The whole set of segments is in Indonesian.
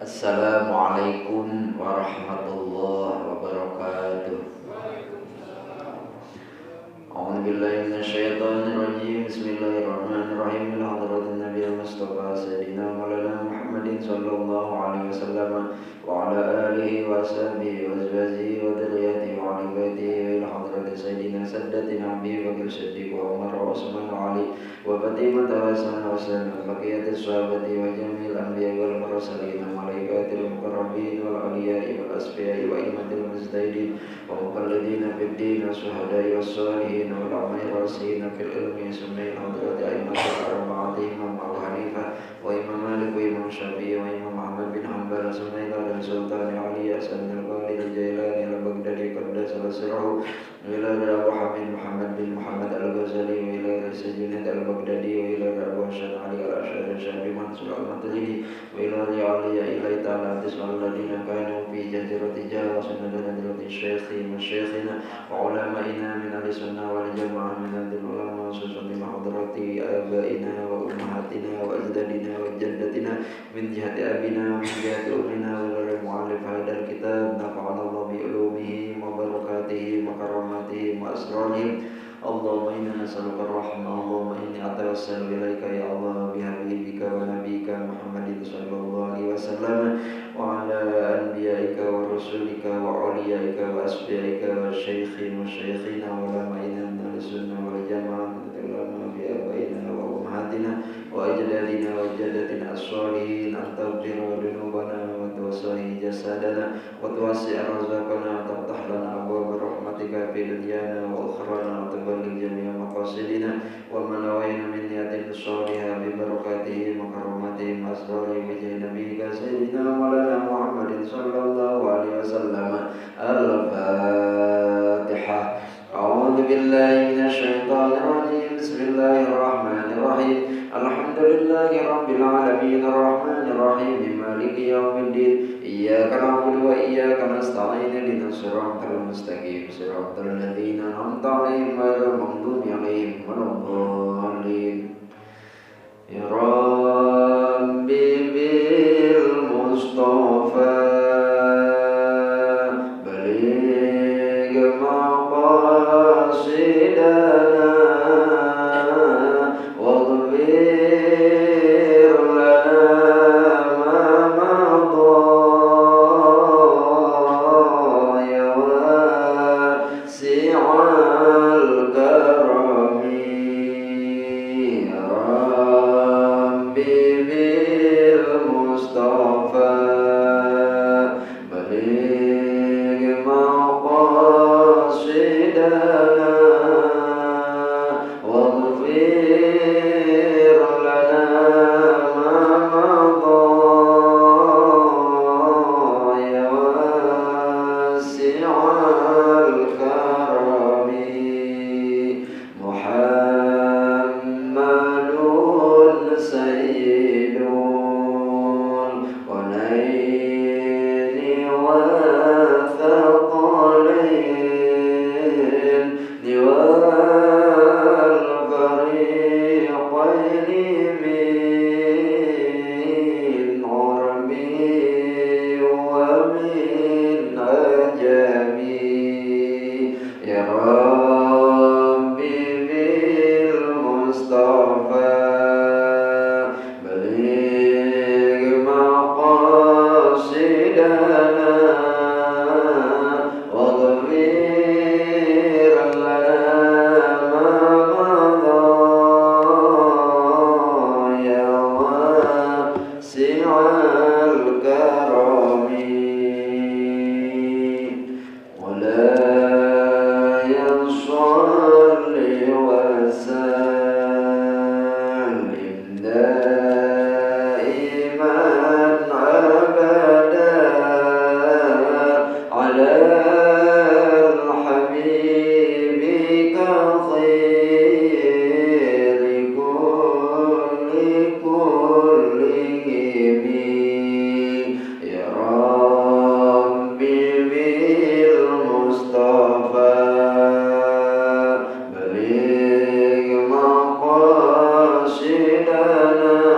Assalamualaikum warahmatullahi wabarakatuh. A'udzu billahi minasyaitonir rajim. Bismillahirrahmanirrahim. Ila hadratin nabiyil mustafa sayyidina maulana Muhammadin sallallahu alaihi wasallam wa ala alihi wa sahbihi wa azwajihi wa dzurriyyatihi wa ali baitihi wa ila hadratin sayyidina saddatina Abi Bakr Siddiq wa Umar wa Utsman wa Ali wa Fatimah wa Hasan wa Husain wa baqiyatis sahabati wa jami'il anbiya'i wal mursalin wa malaikatil muqarrabin wal awliya'i wal asfiya'i wa immatil mujtahidin wa muqallidina fid din wa syuhada'i was shalihin wa ulama'i rasikhin fil ilmi sumai hadrati a'immatil arba'ati Imam Abu Hanifah wa Imam Malik wa Imam Syafi'i wa Imam Ahmad bin Hanbal sumai dan Sultan Ali Hasan al-Qadi al-Jailani al-Baghdadi qaddasa sirruhu ila Abu Hamid Muhammad bin Muhammad al-Ghazali wa ila Sayyidina al-Baghdadi wa ila Abu Hasan Ali al-Asy'ari Syafi'i Mansur al-Maturidi wa ila aliya ila ta'ala tis'al ladina kanu fi jazirati Jawa sunnatan dirati syaikhina wa syaikhina wa ulama'ina min al-sunnah wal jamaah min al-ulama khususan li hadrati abaina wa ummahatina wa ajdadina wa jaddatina min jihati abina wa min jihati ummina wa dari mu'allif hadal kitab nafa'ana Allah bi ulumihi wa barakatihi wa karamatihi wa asrarihim. Allahumma inna nas'aluka ar-rahmah. Allahumma inni atawassalu ilaika ya Allah bi habibika wa nabiyyika Muhammadin sallallahu alaihi wasallam wa ala anbiya'ika wa rusulika wa awliyaika wa asfiyaika wa syaikhin wa syaikhina wa ulama'ina min al-sunnah wal jamaah ulama bi abaina wa ummahatina wa ajdadina wa jaddatina as-shalihin anta ghfiru dhunubana wa tuwassi jasadana wa tuwassi arzaqana wa taftah lana abwaab rahmatika fi dunyana wa ukhrana wa tuballigh jami'a maqasidina wa ma nawayna min niyatin shalihah bi barakatihi wa karamatihi wa asrarihi bi jahi nabiyyika sayyidina maulana Muhammadin sallallahu alaihi wasallam. Al-Fatihah. A'udzu billahi minasy syaithanir rajim. Bismillahirrahmanirrahim. Alhamdulillahi rabbil alamin arrahmanir rahim maliki yaumiddin. Iyyaka na'budu wa iyyaka nasta'in ihdinas siratal mustaqim siratal ladzina an'amta 'alaihim ghairil maghdubi 'alaihim waladdallin. Ya Rabbi bil Mustafa baligh maqasidana waghfir lana ma madha ya wasi'al karami. Ya Rabbi bil Mustafa baligh maqasidana waghfir lana ma madha ya wasi'al karami. Muhammadun sayyidul qanaini wa thaqalain wal fariqaini min urbi wa min ajami. Ya Rabbi bil Mustafa baligh maqasidana waghfir lana ma madha ya wasi'al karami. Wala salli wa sallim daiman abada ala al-habibika khairi kullihim. Ya Rabbi bil Mustafa baligh maqasidana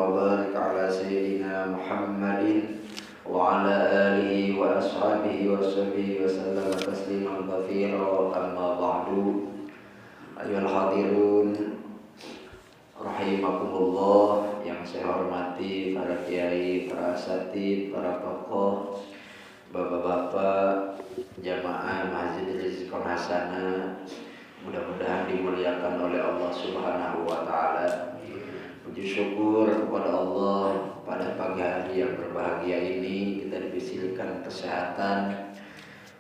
wa barik ala sayyidina Muhammadin wa ala alihi wa ashabihi wa sahbihi wa sallam tasliman katsira amma ba'du. Ayyuhal hadirun rahimakumullah, yang saya hormati para kiai, para asatidz, para tokoh, bapak-bapak, jamaah Masjid Rizqon Hasanah, mudah-mudahan dimuliakan oleh Allah Subhanahu wa taala. Puji syukur kepada Allah, pada pagi hari yang berbahagia ini kita diberikan kesehatan,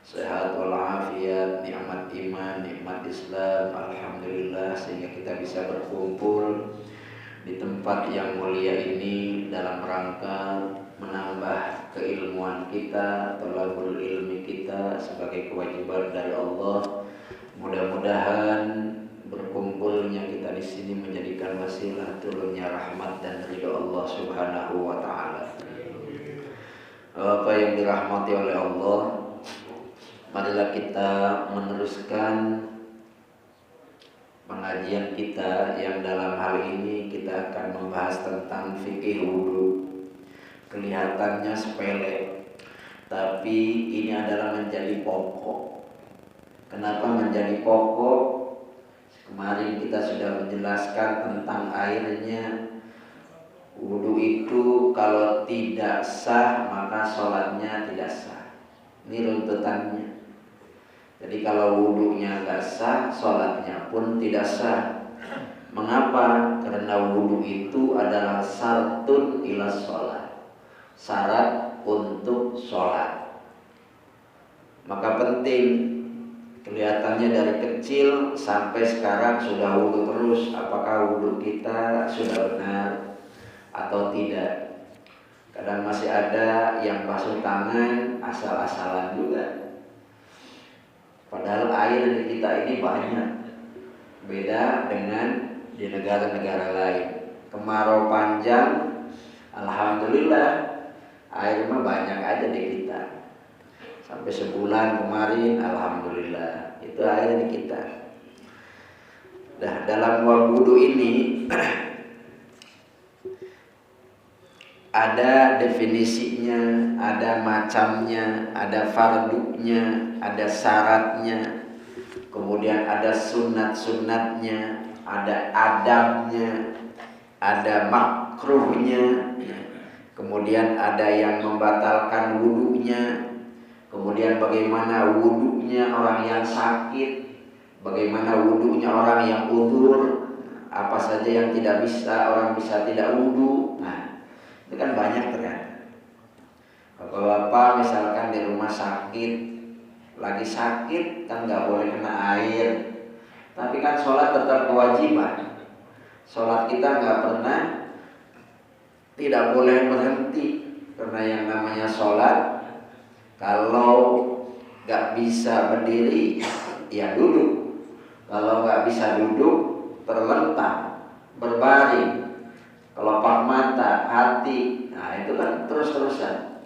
sehat walafiat, nikmat iman, nikmat Islam, alhamdulillah, sehingga kita bisa berkumpul di tempat yang mulia ini dalam rangka menambah keilmuan kita, thalabul ilmi kita sebagai kewajiban dari Allah. Mudah-mudahan berkumpulnya kita di sini menjadikan wasilah turunnya rahmat dan ridha Allah Subhanahu wa taala. Apa yang dirahmati oleh Allah, marilah kita meneruskan pengajian kita yang dalam hal ini kita akan membahas tentang fikih wudu. Kelihatannya sepele, tapi ini adalah menjadi pokok. Kenapa menjadi pokok? Kemarin kita sudah menjelaskan tentang airnya. Wudu itu kalau tidak sah maka sholatnya tidak sah. Ini runtutannya. Jadi kalau wudunya nggak sah, sholatnya pun tidak sah. Mengapa? Karena wudu itu adalah syartun ila sholat, syarat untuk sholat. Maka penting, kelihatannya dari kecil sampai sekarang sudah wudu terus. Apakah wudu kita sudah benar atau tidak? Kadang masih ada yang basuh tangan asal-asalan juga. Padahal air di kita ini banyak. Beda dengan di negara-negara lain. Kemarau panjang, alhamdulillah air mah banyak aja di kita. Sampai sebulan kemarin, alhamdulillah, itu air di kita. Nah, dalam wudu ini ada definisinya, ada macamnya, ada fardunya, ada syaratnya, kemudian ada sunat-sunatnya, ada adabnya, ada makruhnya, kemudian ada yang membatalkan wudunya. Kemudian bagaimana wudunya orang yang sakit, bagaimana wudunya orang yang udzur, apa saja yang tidak bisa, orang bisa tidak wudu. Nah, itu kan banyak ternyata. Bapak-bapak misalkan di rumah sakit, lagi sakit kan nggak boleh kena air, tapi kan sholat tetap kewajiban. Sholat kita nggak pernah, tidak boleh berhenti, karena yang namanya sholat, kalau nggak bisa berdiri, ya duduk. Kalau nggak bisa duduk, terlentang, berbaring, kelopak mata, hati. Nah itu kan terus-terusan.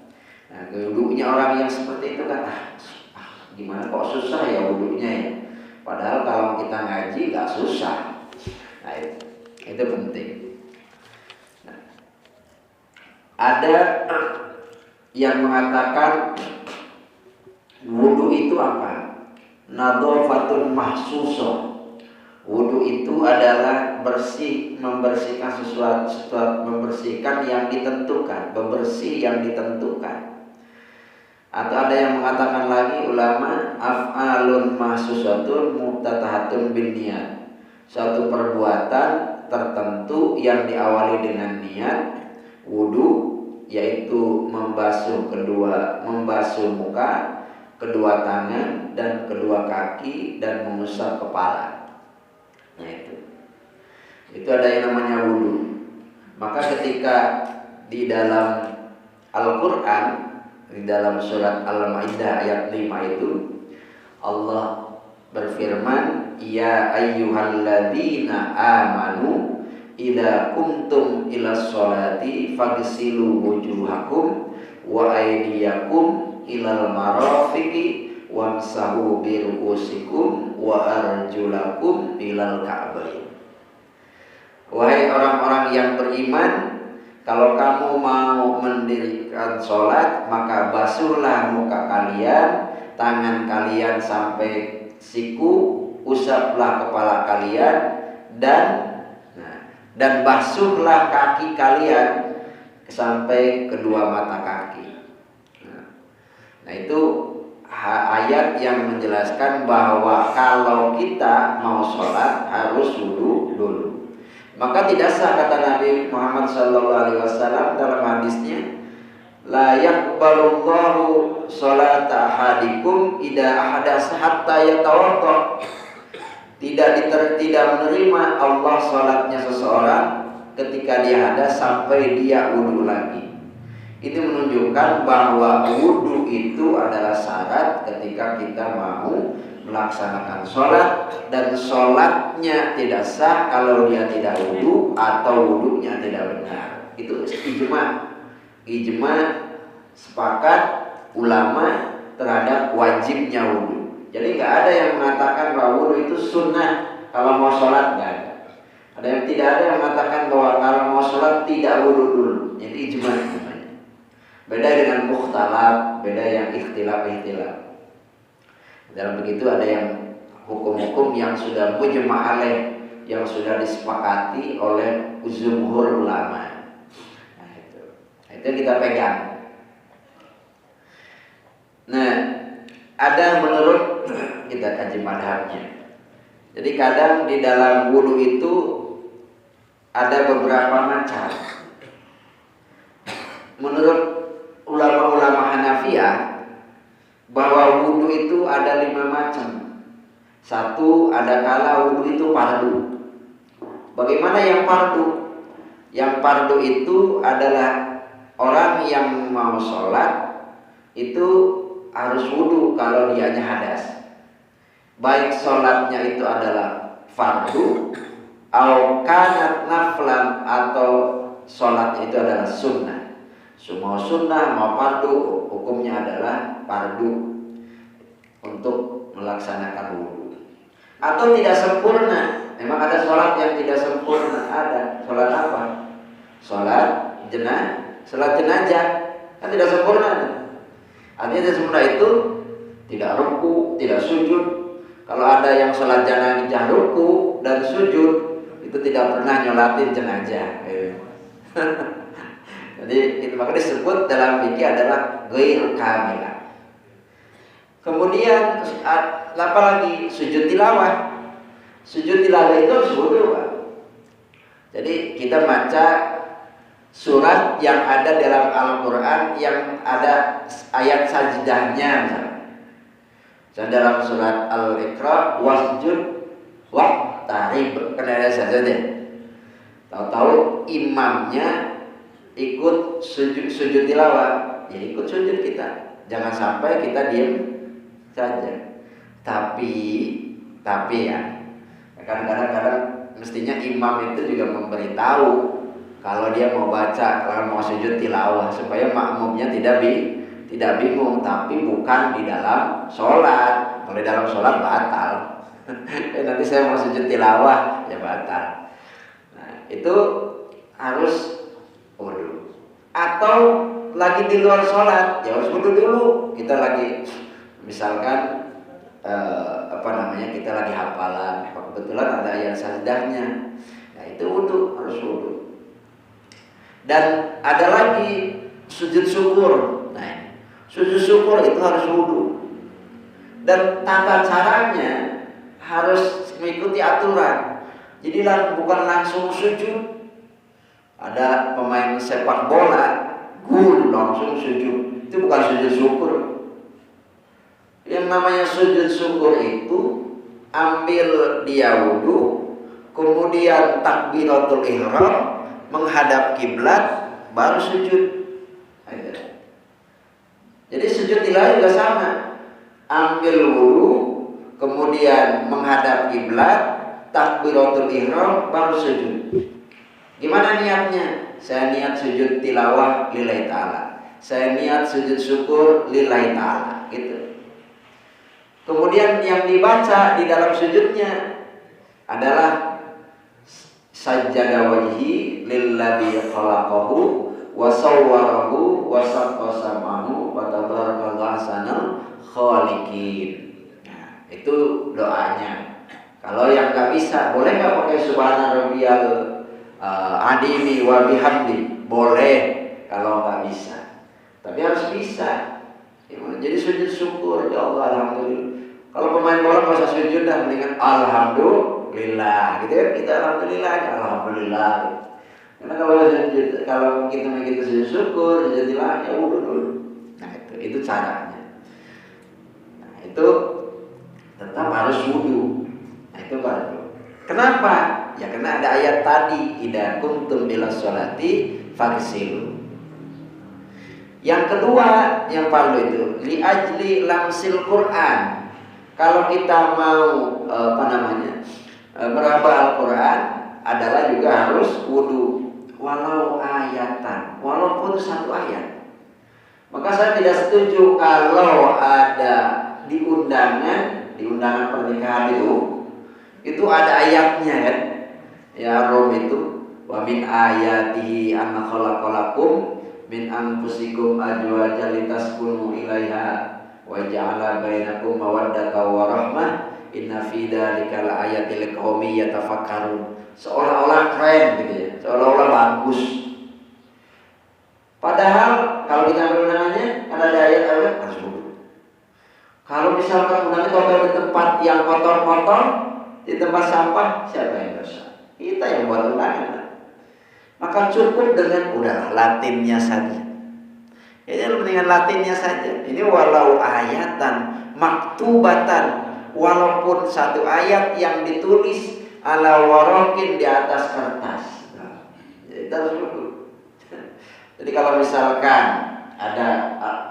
Nah wudhunya orang yang seperti itu kan, gimana kok susah ya wudhunya ya. Padahal kalau kita ngaji nggak susah. Nah itu penting. Nah, ada yang mengatakan wudu itu apa? Nadhafatun mahsusoh. Wudu itu adalah bersih, membersihkan sesuatu, membersihkan yang ditentukan, membersih yang ditentukan. Atau ada yang mengatakan lagi ulama, af'alun mahsusatun muftatahatun binniyat. Suatu perbuatan tertentu yang diawali dengan niat. Wudu yaitu membasuh muka, kedua tangan dan kedua kaki, dan mengusap kepala. Nah itu ada yang namanya wudu. Maka ketika di dalam Al-Quran, di dalam surat Al-Maidah ayat 5 itu Allah berfirman, ya ayyuhalladzina amanu idza kumtum ilas sholati faghsilu wujuhakum wa aydiyakum ilal marafiqi wamsahu bi ru'usikum wa arjulakum ilal ka'bayn. Wahai orang-orang yang beriman, kalau kamu mau mendirikan sholat, maka basuhlah muka kalian, tangan kalian sampai siku, usaplah kepala kalian, dan basuhlah kaki kalian sampai kedua mata kaki. Nah itu ayat yang menjelaskan bahwa kalau kita mau sholat harus wudu dulu. Maka tidak sah, kata Nabi Muhammad SAW dalam hadisnya, la yaqbalullahu sholata ahadikum idza ahdatsa hatta yatawadda. Tidak menerima Allah sholatnya seseorang ketika dia hadas sampai dia wudu lagi. Ini menunjukkan bahwa wudu itu adalah syarat ketika kita mau melaksanakan sholat, dan sholatnya tidak sah kalau dia tidak wudu atau wudunya tidak benar. Itu ijma sepakat ulama terhadap wajibnya wudu. Jadi nggak ada yang mengatakan bahwa wudu itu sunnah kalau mau sholat, nggak ada. Tidak ada yang mengatakan bahwa kalau mau sholat tidak wudu dulu. Jadi ijma. Beda dengan mukhtalaf, beda yang ikhtilaf. Dalam begitu ada yang hukum-hukum yang sudah mujma' alaih, yang sudah disepakati oleh jumhur ulama. Nah, itu kita pegang. Nah, ada menurut kita kaji madhabnya. Jadi kadang di dalam wudu itu ada beberapa macam. Menurut ulama-ulama Hanafiyah, bahwa wudu itu ada 5 macam. Satu, ada kala wudu itu fardu. Bagaimana yang fardu? Yang fardu itu adalah orang yang mau sholat itu harus wudu kalau dianya hadas. Baik sholatnya itu adalah fardu, au kanat naflan, atau sholatnya itu adalah sunnah. Semua sunnah mau fardu, hukumnya adalah fardu untuk melaksanakan wudu. Atau tidak sempurna. Memang ada sholat yang tidak sempurna. Ada. Sholat apa? Sholat jenazah. Kan tidak sempurna. Artinya tidak sempurna itu tidak ruku, tidak sujud. Kalau ada yang sholat jenazah ruku dan sujud, itu tidak pernah nyolatin jenazah. Jadi itu maka disebut dalam fikih adalah ghair kamilah. Kemudian apa lagi? Sujud tilawah. Sujud tilawah itu harus wudu, Pak. Jadi kita baca surat yang ada dalam Al-Quran yang ada ayat sajdahnya, misalnya dalam surat Al-Iqra, wasjud waqtarib, kan ada sajdah. Tahu-tahu imamnya ikut sujud tilawah, ya ikut sujud kita. Jangan sampai kita diam saja. Tapi ya, kadang-kadang mestinya imam itu juga memberitahu kalau dia mau baca, kalau mau sujud tilawah, supaya makmumnya tidak bingung. Tapi bukan di dalam sholat. Kalau di dalam sholat batal. Nanti saya mau sujud tilawah, ya batal. Nah, itu harus wudu. Atau lagi di luar sholat, ya harus wudu dulu. Kita lagi misalkan kita lagi hafalan, kebetulan ada ayat sajdahnya, nah itu wudu, harus wudu. Dan ada lagi sujud syukur. Nah, sujud syukur itu harus wudu. Dan tata caranya harus mengikuti aturan. Jadi bukan langsung sujud. Ada pemain sepak bola, langsung sujud. Itu bukan sujud syukur. Yang namanya sujud syukur itu ambil dia wudu, kemudian takbiratul ihram, menghadap kiblat, baru sujud. Jadi sujud tilawah juga sama. Ambil wudu, kemudian menghadap kiblat, takbiratul ihram, baru sujud. Gimana niatnya? Saya niat sujud tilawah lillahi ta'ala. Saya niat sujud syukur lillahi ta'ala. Gitu. Kemudian yang dibaca di dalam sujudnya adalah sajada wajhi lilladzi khalaqahu wa sawwarahu wa saqqasamahu wa tabarakallahu ahsanul khaliqin. Nah, itu doanya. Kalau yang nggak bisa, boleh nggak pakai subhana rabbiyal adimi wa bihamdi? Boleh kalau nggak bisa. Tapi harus bisa. Jadi sujud syukur, ya Allah, alhamdulillah. Kalau pemain bola nggak usah sujud, dah mendingan alhamdulillah, gitu kan? Kita alhamdulillah, alhamdulillah. Karena kalau kita begitu sujud syukur, jadilah ya udah dulu. Nah itu caranya. Nah itu tetap harus wudu. Nah itu baru. Kenapa? Ya karena ada ayat tadi, idza kuntum ila sholati faghsilu. Yang kedua yang perlu itu li ajli lamsil Quran. Kalau kita mau meraba Al-Quran adalah juga harus wudu, walau ayatan, walaupun satu ayat. Maka saya tidak setuju kalau ada di undangan pernikahan itu ada ayatnya kan. Ya Rom itu wa min ayatihi anna khalaqalakum min anfusikum azwajan litaskunu ilaiha wa ja'ala bainakum mawaddatan wa rahmah inna fi dzalika laayatil liqaumin yatafakkarun. Seolah-olah keren gitu ya, seolah-olah bagus. Padahal kalau kita undangannya kan ada ayat-ayat harus wudu. Kalau misalkan undangan kotor di tempat yang kotor-kotor, di tempat sampah, siapa yang dosa? Kita yang buat undangan. Maka cukup dengan udahlah Latinnya saja. Ini mendingan Latinnya saja. Ini walau ayatan maktubatan, walaupun satu ayat yang ditulis ala warokin di atas kertas. Nah, jadi harus dulu. Jadi kalau misalkan ada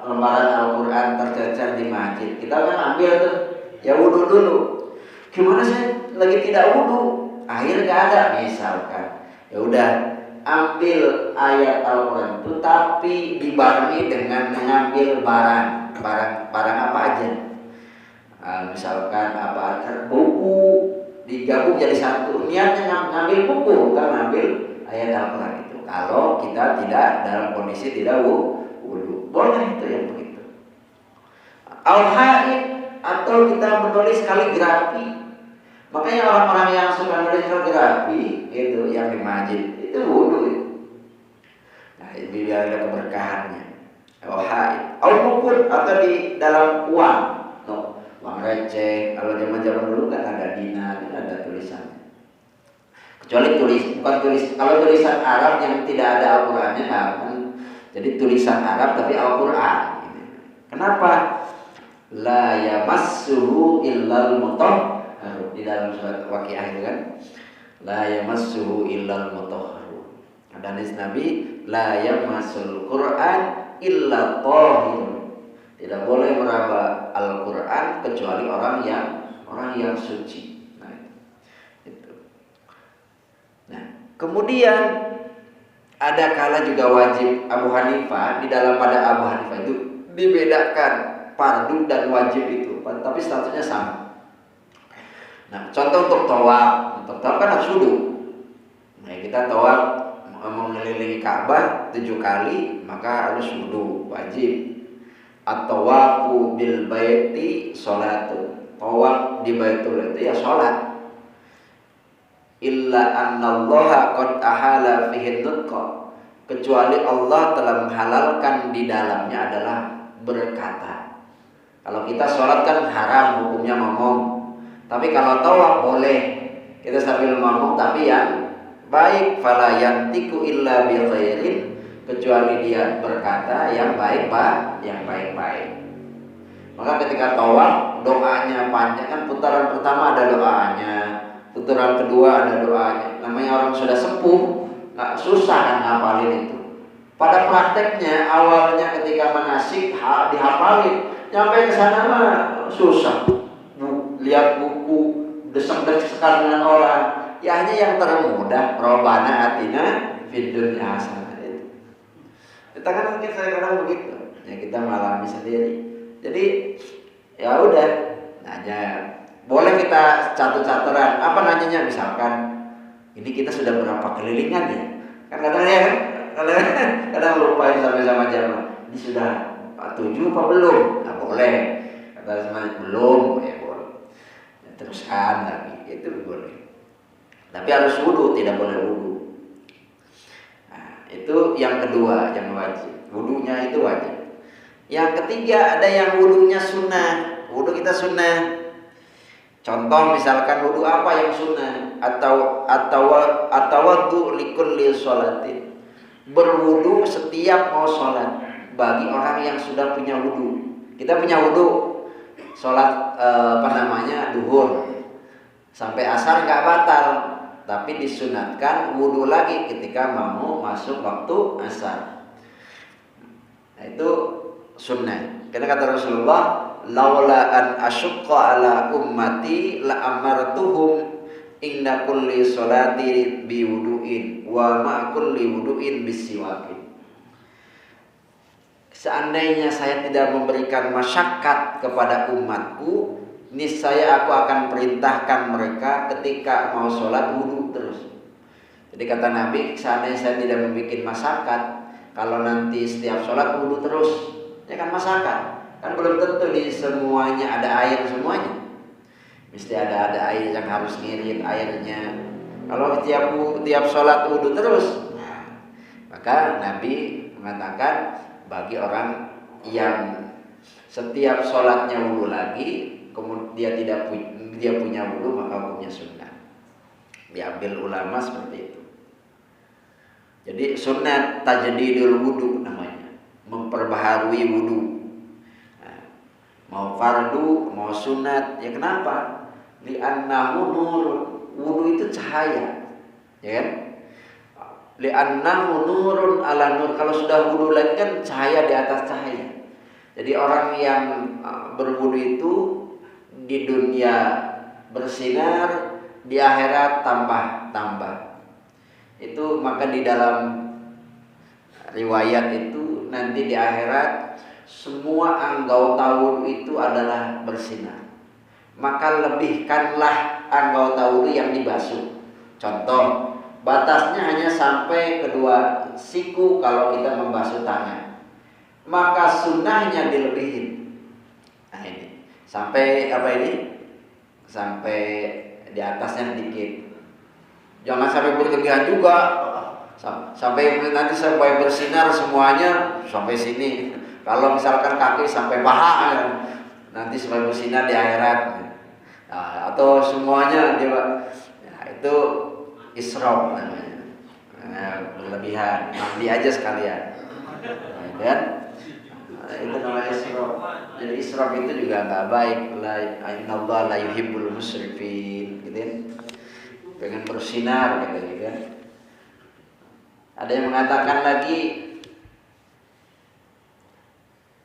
lembaran Al-Quran tercecer di masjid, kita kan ambil tuh, ya wudu dulu. Gimana sih? Lagi tidak wudu, air nggak ada, misalkan. Ya udah. Ambil ayat Al-Quran itu tapi dibarengi dengan mengambil barang apa aja. Misalkan buku digabung jadi satu. Niatnya ngambil buku, bukan ngambil ayat Al-Quran itu. Kalau kita tidak dalam kondisi tidak wudu, boleh itu yang begitu. Al-Haid atau kita menulis kaligrafi. Makanya orang-orang yang suka menulis kaligrafi itu yang di masjid itu wudu itu. Nah, ini biar ada keberkahannya. Al-Haid, al-mukun atau di dalam uang, uang receh. Kalau zaman-zaman dulu kan ada dinar, ada tulisannya. Kecuali kalau tulisan Arab yang tidak ada Al-Qur'annya, kan jadi tulisan Arab tapi Al-Qur'an. Kenapa? La yamassuhu illal mutahharun. Di dalam surat Waqiah itu kan, la yamassuhu illal mutahharun. Dan hadis Nabi, la yamassul Qur'an illa tahirun. Tidak boleh meraba Al-Qur'an kecuali orang yang suci. Nah, itu. Nah, kemudian ada kala juga wajib Abu Hanifah, di dalam pada Abu Hanifah itu dibedakan fardu dan wajib itu, tapi statusnya sama. Nah, contoh untuk tawaf kan harus wudu. Nah, kita tawaf mengelilingi Ka'bah 7 kali, maka harus wudu, wajib. At-tawafu bil baiti sholatun. Tawaf di Baitul itu ya sholat. Illa annallaha qad ahala fihi nutqa. Kecuali Allah telah menghalalkan di dalamnya adalah berkata. Kalau kita sholat kan haram, hukumnya ngomong. Tapi kalau tawaf boleh, kita sambil ngomong tapi yang baik. Fala yantiku illa bi khairin, kecuali dia berkata yang baik, yang baik-baik. Maka ketika tawaf doanya panjang kan, putaran pertama ada doanya, putaran kedua ada doanya. Namanya orang sudah sepuh, nggak susah kan ngapalin itu. Pada prakteknya awalnya ketika manasik dihafalin, nyampe ke sana mah susah. Lihat buku, desek-desekan dengan orang. Ya hanya yang termudah, Robbana atina fid dunya hasanah itu. Kita kan mungkin kadang begitu. Ya kita mengalami sendiri. Jadi ya udah, nanya. Boleh kita catat-catatan. Apa nanyanya? Misalkan ini kita sudah berapa kelilingan ya? Kan kadang ya kan, kadang lupain sampai sama jam. Ini sudah 7 apa belum? Nah, boleh. Kata sama belum, ya boleh. Teruskan lagi, itu boleh. Tapi harus wudu, tidak boleh wudu. Nah, itu yang kedua, yang wajib. Wudunya itu wajib. Yang ketiga ada yang wudunya sunnah. Wudu kita sunnah. Contoh misalkan wudu apa yang sunnah atau wudu likulli sholatin. Berwudu setiap mau sholat bagi orang yang sudah punya wudu. Kita punya wudu sholat duhur sampai asar nggak batal, tapi disunatkan wudu lagi ketika mau masuk waktu asar. Nah, itu sunnah. Karena kata Rasulullah, laula an asyqa ala ummati la amartuhum inda kulli sholati bi wudu'in wa ma kulli wudu'in bisiwakin. Seandainya saya tidak memberikan masyakat kepada umatku, niscaya aku akan perintahkan mereka ketika mau sholat wudu terus. Jadi kata Nabi, seandainya saya tidak membuat masyakat, kalau nanti setiap sholat wudu terus, ya kan masyakat. Kan belum tentu di semuanya ada air semuanya. Mesti ada air yang harus ngirit airnya. Kalau tiap sholat wudu terus, nah, maka Nabi mengatakan bagi orang yang setiap sholatnya wudu lagi, kemudian dia punya wudu, maka hukumnya sunnah. Diambil ulama seperti itu. Jadi sunnah tajdidul wudu namanya, memperbaharui wudu. Mau fardu, mau sunat, ya kenapa? Li'annahu nurun, wudu itu cahaya, ya kan? Li'annahu nurun ala nur, kalau sudah wudu lagi kan cahaya di atas cahaya. Jadi orang yang berwudu itu di dunia bersinar, di akhirat tambah. Itu maka di dalam riwayat itu nanti di akhirat semua anggota wudu itu adalah bersinar. Maka lebihkanlah anggota wudu yang dibasuh. Contoh, batasnya hanya sampai kedua siku kalau kita membasuh tangan. Maka sunnahnya dilebihin. Nah ini, sampai apa ini? Sampai di atasnya sedikit. Jangan sampai berlebihan juga. Sampai nanti sampai bersinar semuanya sampai sini. Kalau misalkan kaki sampai paha, nanti sampai bersinar di akhirat. Nah, atau semuanya dia, nah, itu israf namanya. Nah, berlebihan, mandi aja sekalian. Nah, kan? Nah, itu namanya israf. Jadi israf itu juga nggak baik. Innallaha la yuhibbul musrifin, gitu kan? Pengen bersinar gitu kan. Ada yang mengatakan lagi,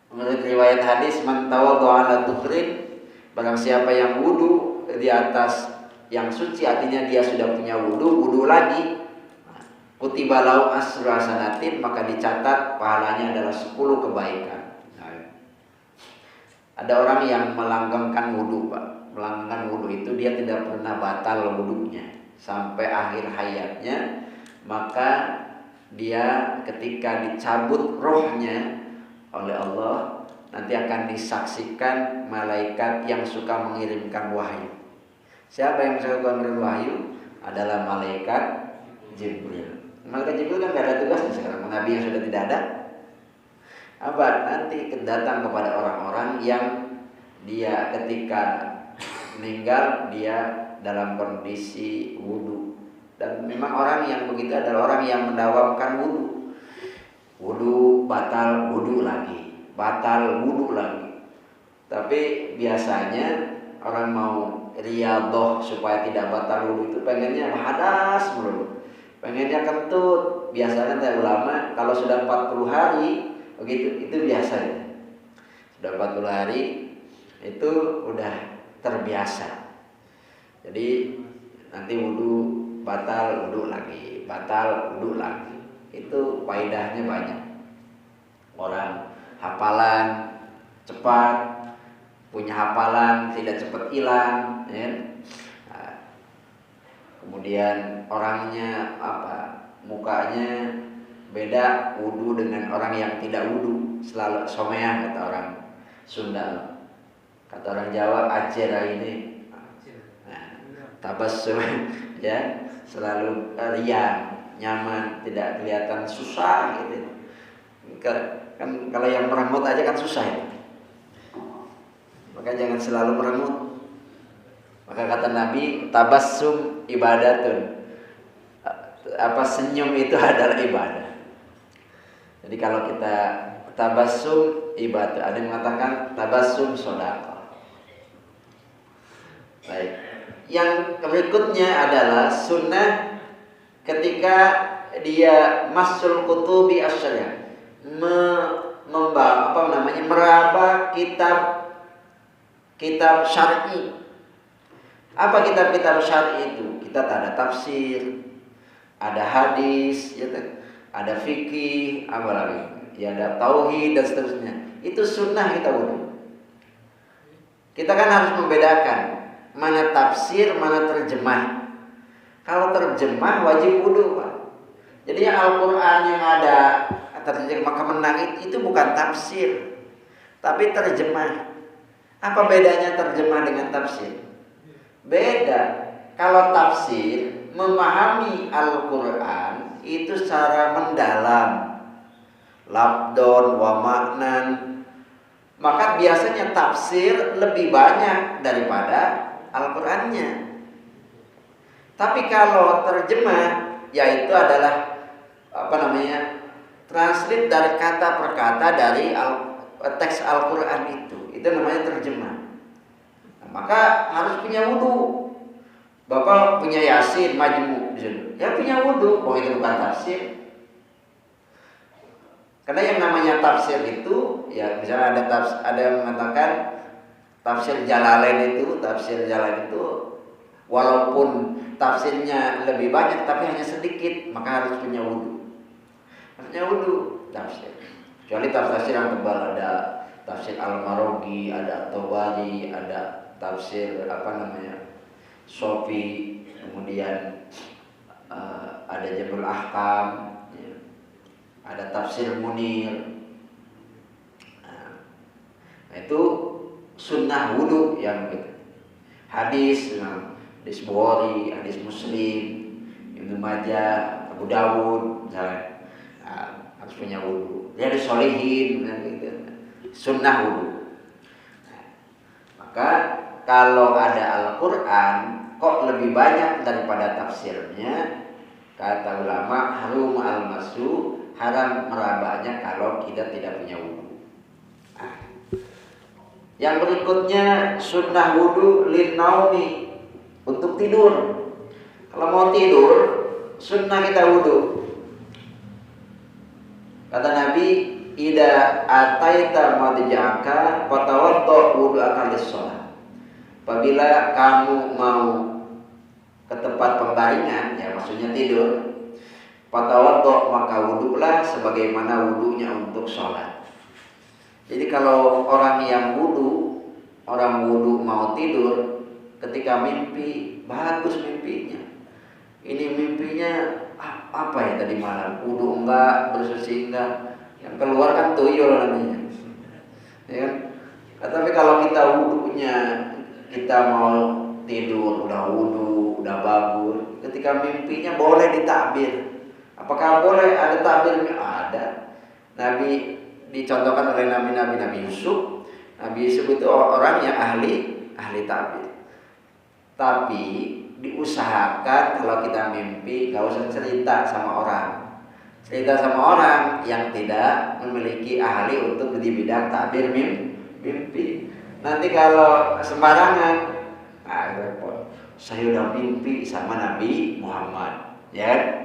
menurut riwayat hadis, man tawaddu'a ala tuhrin, barang siapa yang wudu di atas yang suci, artinya dia sudah punya wudu lagi, kutiba lahu asru hasanatin, maka dicatat pahalanya adalah 10 kebaikan. Nah, ada orang yang melanggengkan wudu, Pak. Melanggengkan wudu itu dia tidak pernah batal wudunya sampai akhir hayatnya, maka dia ketika dicabut rohnya oleh Allah nanti akan disaksikan malaikat yang suka mengirimkan wahyu. Siapa yang suka mengirim wahyu? Adalah malaikat Jibril. Malaikat Jibril kan tidak ada tugasnya sekarang. Nabi yang sudah tidak ada. Apa? Nanti datang kepada orang-orang yang dia ketika meninggal dia dalam kondisi wudu. Dan memang orang yang begitu adalah orang yang mendawamkan wudu. Wudu batal, wudu lagi. Batal, wudu lagi. Tapi biasanya orang mau riyadhah supaya tidak batal wudu itu pengennya hadas mulu. Pengennya kentut. Biasanya teh ulama kalau sudah 40 hari begitu, itu biasanya. Sudah 40 hari itu udah terbiasa. Jadi nanti wudu batal, wudu lagi, batal, wudu lagi. Itu faedahnya banyak. Orang hafalan cepat, punya hafalan tidak cepat hilang, ya. Nah, kemudian orangnya mukanya beda wudu dengan orang yang tidak wudu, selalu someah kata orang Sunda. Kata orang Jawa ajera ini. Nah, tabassum ya, selalu riang, nyaman, tidak kelihatan susah gitu. Kan kalau yang merengut aja kan susah ya. Maka jangan selalu merengut. Maka kata Nabi, tabassum ibadatun. Senyum itu adalah ibadah. Jadi kalau kita tabassum ibadah, ada yang mengatakan tabassum sedekah. Baik. Yang berikutnya adalah sunnah ketika dia masul kutubi asyariah, meraba kitab syar'i. Apa kitab-kitab syar'i itu? Kita ada tafsir, ada hadis, ya, ada fikih, apa lagi? Ya, ada tauhid dan seterusnya. Itu sunnah kita wudu. Kita kan harus membedakan mana tafsir, mana terjemah. Kalau terjemah wajib wudu, Pak. Jadi yang Al-Quran yang ada terjemah kemenang itu bukan tafsir, tapi terjemah. Apa bedanya terjemah dengan tafsir? Beda. Kalau tafsir, memahami Al-Quran itu secara mendalam, labdon wa maknan, maka biasanya tafsir lebih banyak daripada Al-Qurannya. Tapi kalau terjemah, yaitu adalah translate dari kata per kata dari teks Al-Quran itu namanya terjemah. Nah, maka harus punya wudu. Bapak punya Yasin, Majmu, ya punya wudu. Oh, itu bukan tafsir. Karena yang namanya tafsir itu, ya misalnya ada yang mengatakan tafsir Jalalain itu, walaupun tafsirnya lebih banyak tapi hanya sedikit, maka harus punya wudu. Harusnya wudu tafsir. Kecuali tafsir yang tebal, ada tafsir Al-Marogi, ada Tobari, ada tafsir Sofi, kemudian ada Jabul Ahkam, ya. Ada tafsir Munir. Nah, itu sunnah wudu yang gitu. Hadis Bukhari, hadis Muslim, Ibnu Majah, Abu Dawud, misalnya, harus punya wudu. Dia ada sholihin, gitu. Sunnah wudu. Maka kalau ada Al-Quran kok lebih banyak daripada tafsirnya, kata ulama harum al-masu, haram merabanya kalau kita tidak punya wudu. Yang berikutnya sunnah wudu lin-naumi, untuk tidur. Kalau mau tidur, sunnah kita wudu. Kata Nabi, "Idza ataita madja'aka fatawaddo wudu'aka lis-shalah." Apabila kamu mau ke tempat pembaringan, ya maksudnya tidur, fatawaddo, maka wudulah sebagaimana wudunya untuk sholat. Jadi kalau orang wudu mau tidur, ketika mimpi, bagus mimpinya. Ini mimpinya apa ya tadi malam? Wudu enggak, bersuci enggak, yang keluar kan tuyul nantinya. Ya kan? Tapi kalau kita wudunya, kita mau tidur, udah wudu, udah bagus, ketika mimpinya boleh ditakbir. Apakah boleh ada takbirnya? Ada. Nabi dicontohkan oleh Nabi Yusuf. Nabi Yusuf itu orang yang ahli takbir. Tapi diusahakan kalau kita mimpi gak usah cerita sama orang. Cerita sama orang yang tidak memiliki ahli untuk di bidang takbir mimpi. Nanti kalau sembarangan, repot. Saya udah mimpi sama Nabi Muhammad, ya.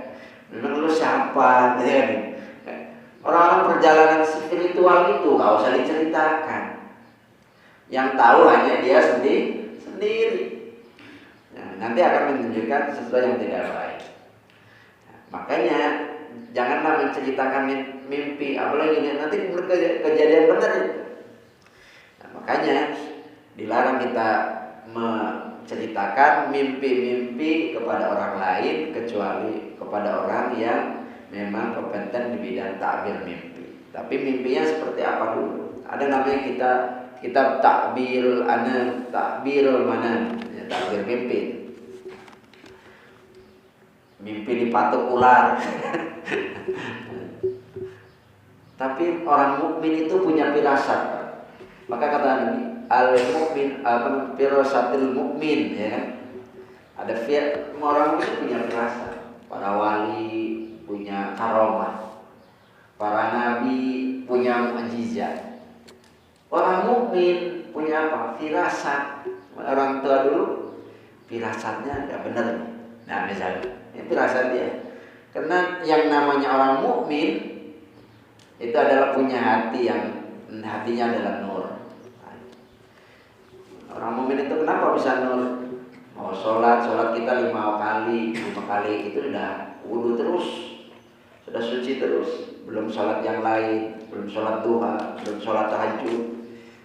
Memang lu siapa? Ya. Orang-orang perjalanan spiritual itu gak usah diceritakan. Yang tahu hanya dia sendiri. Nah, nanti akan menunjukkan sesuatu yang tidak baik. Nah, makanya janganlah menceritakan mimpi, apalagi nanti kejadian benar itu. Makanya dilarang kita menceritakan mimpi-mimpi kepada orang lain kecuali kepada orang yang memang kompeten di bidang takbir mimpi. Tapi mimpinya seperti apa dulu? Ada namanya kitab takbirul anam, takbirul manam, ya, takbir mimpi. Mimpi dipatuk ular. Tapi orang mukmin itu punya firasat. Maka kata Nabi, al-mukmin firasatil mukmin, ya kan? Ada orang itu punya firasat. Para wali punya karomah. Para nabi punya mukjizat. Orang mukmin punya apa? Firasat. Orang tua dulu firasatnya enggak benar. Nah, misalnya, ini firasat dia. Karena yang namanya orang mukmin itu adalah punya hati yang hatinya adalah nur. Orang mukmin itu kenapa bisa nur? Mau sholat kita 5 kali itu udah wudu terus, sudah suci terus, belum sholat yang lain, belum sholat duha, belum sholat tahajud,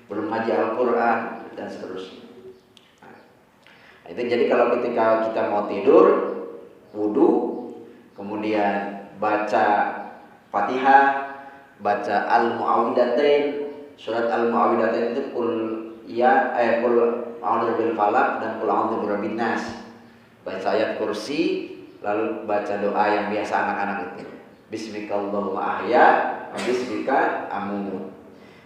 belum ngaji Al-Quran dan seterusnya. Nah, itu jadi kalau ketika kita mau tidur, wudu, kemudian baca Fatihah, baca Al-Mu'awwidatain, surat Al-Mu'awwidatain itu kul a'udzu bil falaq dan kul a'udzu birabbin nas. Baca ayat kursi, lalu baca doa yang biasa anak-anak itu. Bismikallahumma ahya wa bismika amut.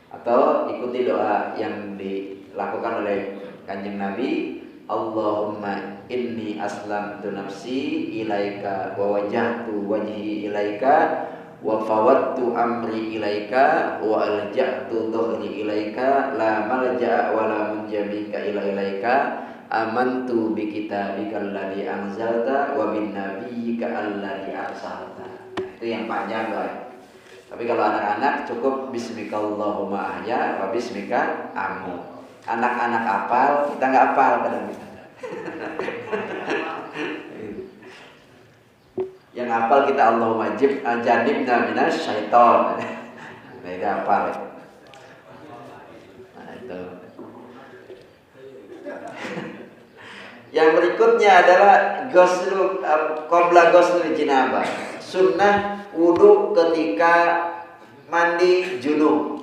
Atau ikuti doa yang dilakukan oleh Kanjeng Nabi, Allahumma inni aslamtu nafsi ilaika wa wajjahtu wajhi ilaika wa fawattu amri ilaika wa alja'tu dhuhri ilaika la malja'a wa la munjabika ila ilaika amantu bi kitabika alladhi anzalta wa bin nabiyyika alladhi arsalta. Itu yang panjang doa. Tapi kalau anak-anak cukup bismikallahumma ahya wa bismika amut. Anak-anak hafal, kita enggak hafal kadang kita. Yang hafal kita Allahumma jannibna minas syaiton. Nah, itu hafal. Nah, itu. Yang berikutnya adalah qabla ghusl jinabah. Sunnah wudu ketika mandi junub.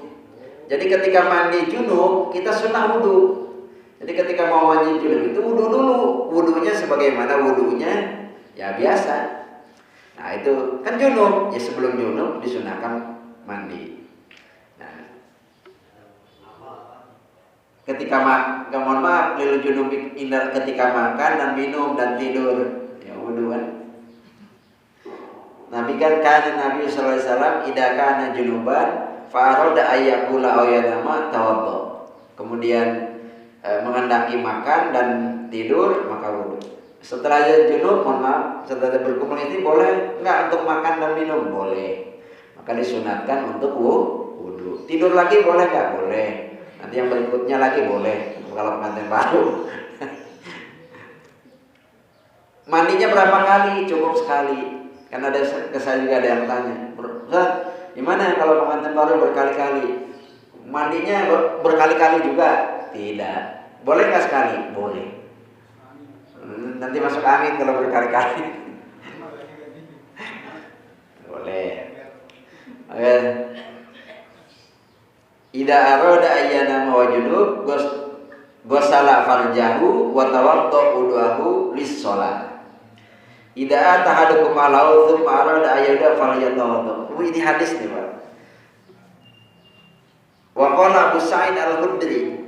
Jadi ketika mandi junub kita sunnah wudu. Jadi ketika mau mandi junub itu wudu dulu. Wudunya sebagaimana wudunya ya biasa. Nah itu kan junub, ya sebelum junub disunahkan mandi. Nah, ketika mohon maaf, lil junub ketika makan dan minum dan tidur, ya wudu kan. Nabi kan Nabi sallallahu alaihi wasallam idza kana junuban fa arada ayyakula aw yanama tawaddo. Kemudian menghendaki makan dan tidur maka wudu. Setelah junub, mohon maaf, setelah berkumul ini boleh enggak untuk makan dan minum? Boleh. Maka disunatkan untuk wudu. Tidur lagi boleh enggak? Boleh. Nanti yang berikutnya lagi boleh. Kalau pengantin baru. Mandinya berapa kali? Cukup sekali. Karena ada saya juga ada yang tanya, Ustaz, gimana kalau pengantin baru berkali-kali? Mandinya berkali-kali juga? Tidak. Boleh enggak sekali? Boleh. Nanti masuk angin kalau berkali-kali. Boleh. Oke. Idza arada ayyana mawjudub gosala farjahu wa tawadda wudu'ahu lis-shalah. Idza tahadukum alau tsumma arada ayyada falyatawadda. Ini hadis nih, Pak. Wa qala Abu Sa'id Al-Khudri.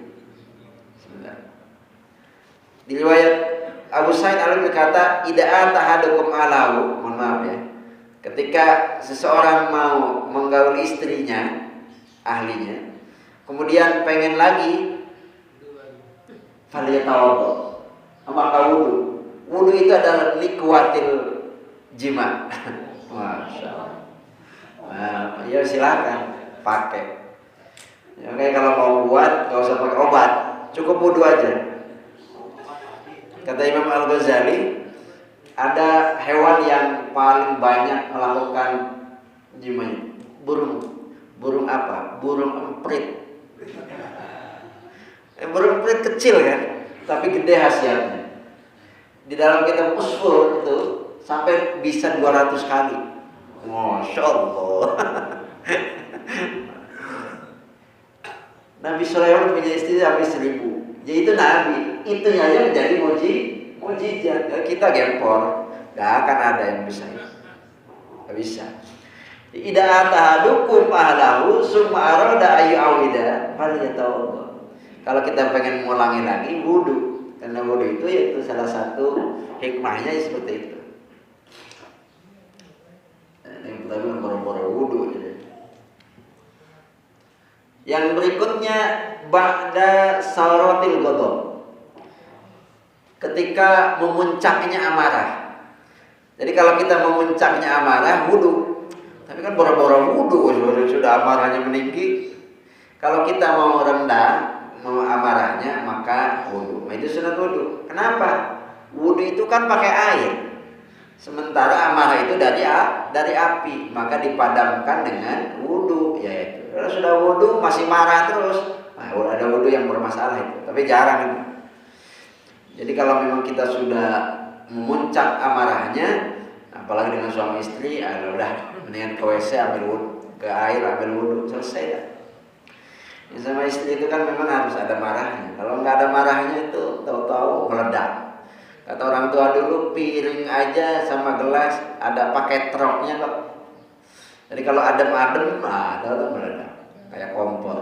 Di riwayat Abu Sa'id Al-Khudri berkata, "Idza tahadukum alau," mohon maaf ya. Ketika seseorang mau menggauli istrinya, ahlinya, kemudian pengen lagi, falyatawadda. Maka wudu. Wudu itu adalah liquatil jima. Masya Allah. Nah, ya silakan pakai. Ya, kayak kalau mau buat, nggak usah pakai obat, cukup wudu aja. Kata Imam Al-Ghazali, ada hewan yang paling banyak melakukan jimanya. Burung apa? Burung emprit. Burung emprit kecil kan? tapi gede khasiatnya. Di dalam kitab usul itu sampai bisa 200 kali. Masya Allah. Nabi Sulaiman punya istri sampai 1000. Jadi itu Nabi. Itu aja menjadi mujizat. Kita gempor, gak akan ada yang bisa. Gak bisa. Ida atahadukum ahlahu summa arada ayu awida falyatawalla. Kalau kita pengen ngulangi lagi wudu, karena wudu itu yaitu salah satu hikmahnya seperti itu. Yang pertama boro-boro wudu. Yang berikutnya ba'da sawratil ghadab. Ketika memuncaknya amarah. Jadi kalau kita memuncaknya amarah wudu. Tapi kan boro-boro wudu sudah amarahnya meninggi. Kalau kita mau rendah mau amarahnya maka wudu. Nah, itu sunat wudu. Kenapa? Wudu itu kan pakai air. Sementara amarah itu dari api, maka dipadamkan dengan wudu, yaitu kalau sudah wudu masih marah terus. Nah, ada wudu yang bermasalah itu, tapi jarang itu. Jadi kalau memang kita sudah memuncak amarahnya, apalagi dengan suami istri, udah mendingan ke WC ambil wudu, ke air ambil wudu, selesai dah. Ya, sama istri itu kan memang harus ada marahnya. Kalau nggak ada marahnya itu tahu-tahu meledak. Kata orang tua dulu, piring aja sama gelas ada pakai troknya kok. Jadi kalau adem-adem, tahu-tahu meledak kayak kompor.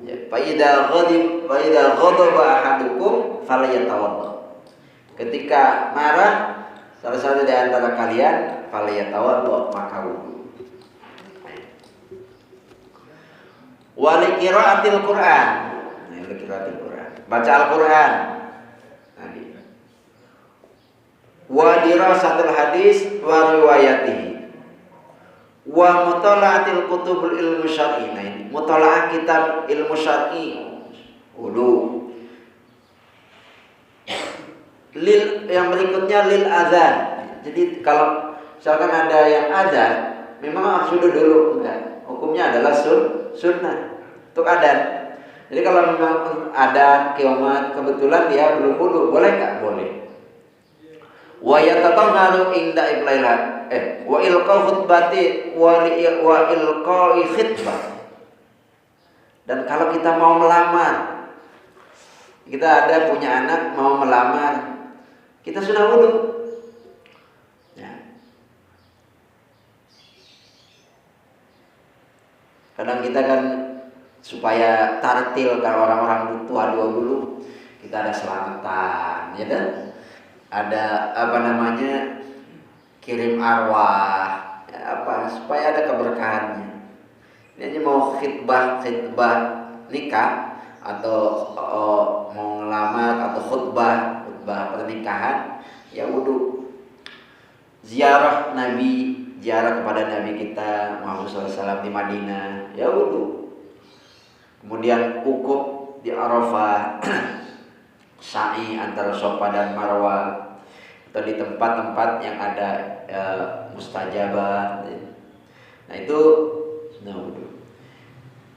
Ya, faida ghadaba ahadukum falyatawadda. Ketika marah salah satu di antara kalian falyatawadda, maka wudu. Wali qiraatil Quran. Nah, qiraatil Quran. Baca Al-Quran. Wa dirasatul hadis wa riwayatihi. Wa mutala'atil kutubul ilmu syar'i. Nah, ini mutala'ah kitab ilmu syar'i. Wudu. Yang berikutnya lil azan. Jadi kalau misalkan ada yang azan, memang harus wudu dulu, enggak. Hukumnya adalah sunnah untuk adan. Jadi kalau memang adan qiyamah kebetulan dia belum wudu, boleh enggak? Boleh. Wa yatatahharu inda iblailah wa ilqa khutbati wa ilqa'i khutbah. Dan kalau kita mau melamar, kita ada punya anak mau melamar, kita sudah wudu. Ya. Kadang kita kan supaya tartil kalau orang-orang tua dulu kita ada selamatan, ya kan? Ada kirim arwah, ya supaya ada keberkahannya. Ini mau khutbah nikah atau mau ngelamar atau khutbah pernikahan, ya wudu. Ziarah kepada Nabi kita Muhammad SAW di Madinah, ya wudu. Kemudian ukuf di Arafah. Sa'i antara Safa dan Marwah, atau di tempat-tempat yang ada mustajabah. Nah, itu sunnah wudu.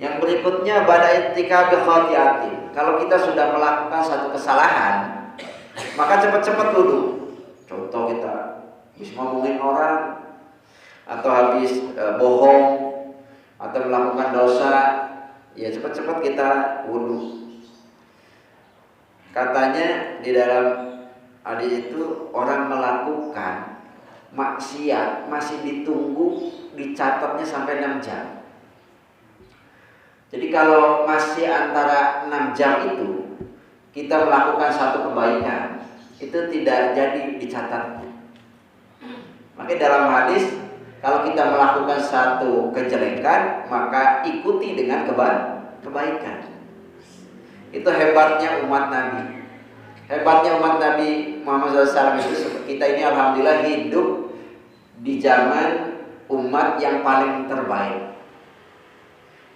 Yang berikutnya bada ittikabi khati'ati. Kalau kita sudah melakukan satu kesalahan, maka cepat-cepat wudu. Contoh kita habis ngomongin orang, atau habis bohong, atau melakukan dosa, ya cepat-cepat kita wudu. Katanya di dalam hadis itu orang melakukan maksiat masih ditunggu dicatatnya sampai 6 jam. Jadi kalau masih antara 6 jam itu kita melakukan satu kebaikan, itu tidak jadi dicatat. Makanya dalam hadis kalau kita melakukan satu kejelekan maka ikuti dengan kebaikan. Itu hebatnya umat Nabi. Hebatnya umat Nabi Muhammad SAW itu, kita ini alhamdulillah hidup di zaman umat yang paling terbaik.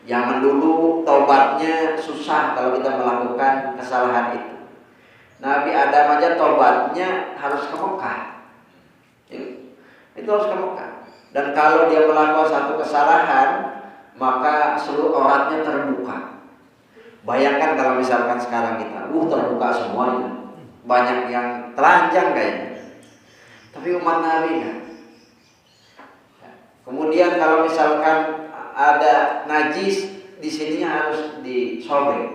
Yang dulu taubatnya susah kalau kita melakukan kesalahan itu. Nabi Adam aja taubatnya harus ke Mekah. Itu harus ke Mekah. Dan kalau dia melakukan satu kesalahan, maka seluruh auratnya terbuka. Bayangkan kalau misalkan sekarang kita, terbuka semuanya, banyak yang telanjang kayaknya. Tapi umat Nabi enggak. Kemudian kalau misalkan ada najis, di sininya harus disobek.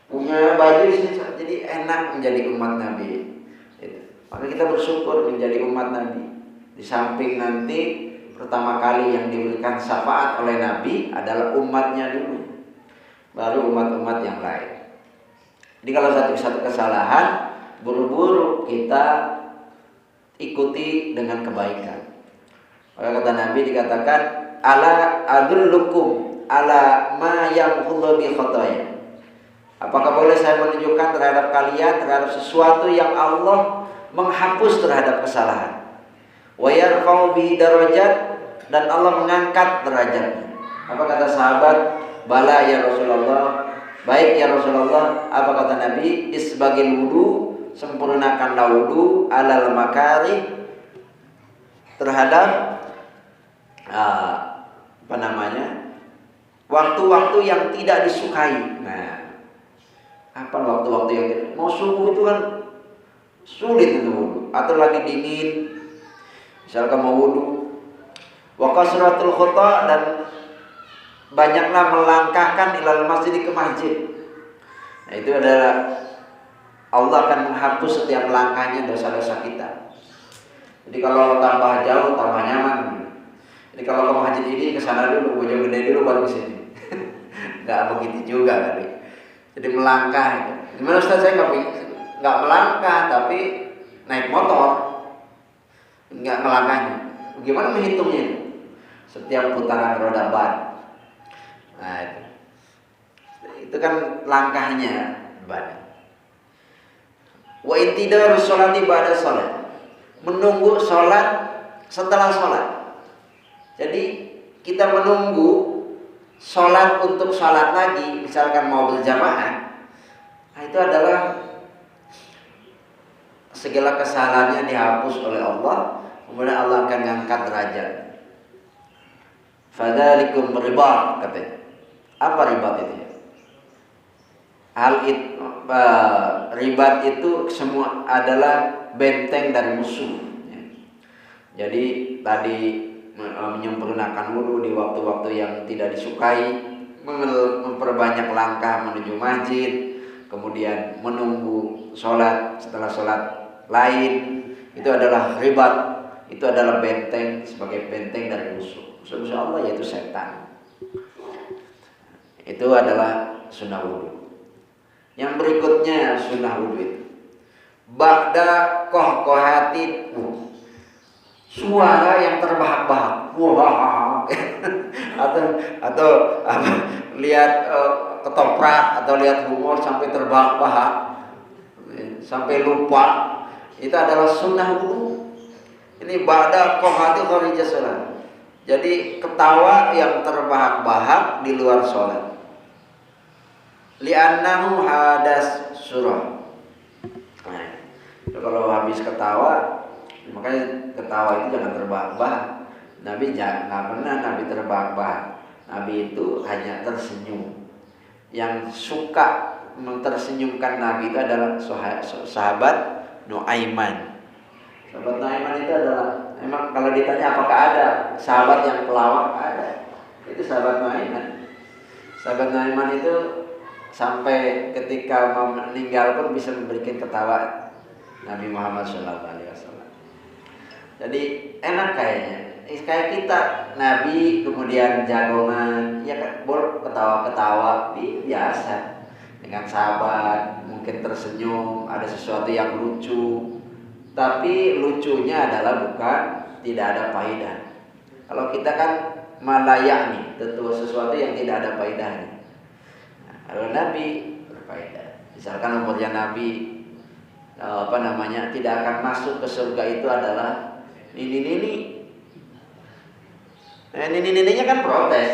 Punya baju di sini, jadi enak menjadi umat Nabi. Maka kita bersyukur menjadi umat Nabi. Di samping nanti pertama kali yang diberikan syafaat oleh Nabi adalah umatnya dulu, baru umat-umat yang lain. Jadi kalau satu kesalahan, buru-buru kita ikuti dengan kebaikan. Maka kata Nabi dikatakan, ala adullukum ala ma yamhullu bi khotoya. Apakah boleh saya menunjukkan terhadap kalian terhadap sesuatu yang Allah menghapus terhadap kesalahan? Wa yarfa'u bihi darajat, dan Allah mengangkat derajatnya. Apa kata sahabat? Bala ya Rasulullah. Baik ya Rasulullah. Apa kata Nabi? Isbagil wudu, sempurnakanlah wudu alal makari, terhadap waktu-waktu yang tidak disukai. Nah, apa waktu-waktu yang mau subuh itu kan sulit itu wudu, atau lagi dingin, misalkan mau wudu. Wa kasratul khata, dan banyaklah melangkahkan ilal masjid, ke masjid. Nah, itu adalah Allah akan menghapus setiap langkahnya dosa-dosa kita. Jadi kalau tambah jauh tambah nyaman. Jadi kalau ke masjid ini ke sana dulu, Bojonggede dulu baru ke sini. Enggak begitu juga kali. Jadi melangkah itu. Gimana Ustaz, saya enggak melangkah tapi naik motor. Enggak melangkahnya. Bagaimana menghitungnya? Setiap putaran roda ban. Nah, itu kan langkahnya ban. Wa intidarus sholati ba'da sholat, menunggu sholat setelah sholat. Jadi kita menunggu sholat untuk sholat lagi, misalkan mau berjamaah, nah itu adalah segala kesalahannya dihapus oleh Allah. Kemudian Allah akan mengangkat derajat. Fadzalikum ribat, katanya. Apa ribat itu? Ribat itu semua adalah benteng dari musuh. Jadi tadi menyempurnakan wudu di waktu-waktu yang tidak disukai, memperbanyak langkah menuju masjid, kemudian menunggu sholat setelah sholat lain, itu adalah ribat, itu adalah benteng, sebagai benteng dari musuh. Musuh Allah yaitu setan. Itu adalah sunnah wudu. Yang berikutnya sunnah wudu itu ba'da kohkohatin, suara yang terbahak-bahak, wah, atau apa, lihat ketoprak atau lihat humor sampai terbahak-bahak, sampai lupa, itu adalah sunnah wudu. Ini ba'da kohati kharija sholat. Jadi ketawa yang terbahak-bahak di luar sholat. Li'annahu hadas surah. Nah, kalau habis ketawa, makanya ketawa itu jangan terbahak-bahak. Nabi nggak pernah Nabi terbahak-bahak. Nabi itu hanya tersenyum. Yang suka tersenyumkan Nabi itu adalah sahabat Nuaiman. Sahabat Nuaiman itu adalah, memang kalau ditanya apakah ada sahabat yang pelawak, ada. Itu sahabat Nuaiman. Sahabat Nuaiman itu sampai ketika mau meninggal pun bisa memberikan ketawa Nabi Muhammad SAW. Jadi enak kayaknya, kayak kita Nabi kemudian jagongan, ya kan, ketawa-ketawa biasa dengan sahabat, mungkin tersenyum, ada sesuatu yang lucu, tapi lucunya adalah bukan tidak ada faedah. Kalau kita kan malayak nih, tentu sesuatu yang tidak ada faedahnya. Kalau Nabi berfaedah. Misalkan umurnya Nabi tidak akan masuk ke surga itu adalah nini-nini. Nini-nininya kan protes.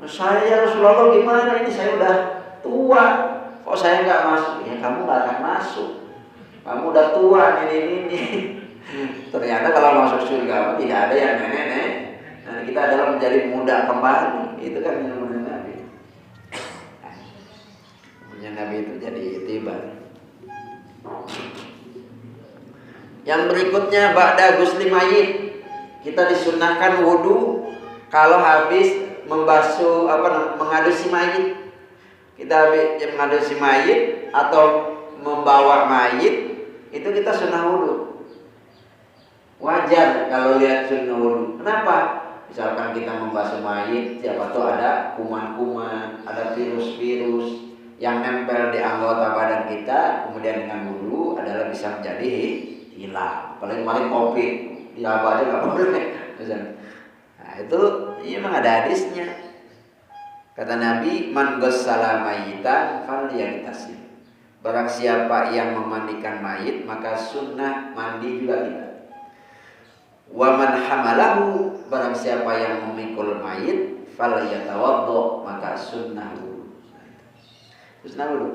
Saya Rasulullah gimana ini, saya udah tua, kok saya nggak masuk? Ya kamu nggak akan masuk. Kamu udah tua, nini-nini. Ternyata kalau masuk surga tidak ada yang nenek-nenek. Nah, kita adalah menjadi muda kembali. Itu kan yang Nabi. Nabi itu jadi tiba. Yang berikutnya ba'da ghusli mayit. Kita disunnahkan wudu kalau habis membasuh mengadusi mayit. Kita habis mengadusi mayit atau membawa mayit, itu kita sunnah wudu. Wajar kalau lihat sunnah wudu. Kenapa? Misalkan kita membasuh mayit, siapa tahu ada kuman-kuman, ada virus-virus yang nempel di anggota badan kita, kemudian dengan wudu adalah bisa menjadi hilang. Apalagi kemarin COVID, diraba aja nggak boleh. Nah itu memang ada hadisnya. Kata Nabi, man ghassala mayyitan falyagtasil. Barang siapa yang memandikan mayit, maka sunnah mandi juga kita. Wa man hamalahu, barang siapa yang memikul mayit, falyatawaddo, maka sunnah wudu. Sunnah wudu.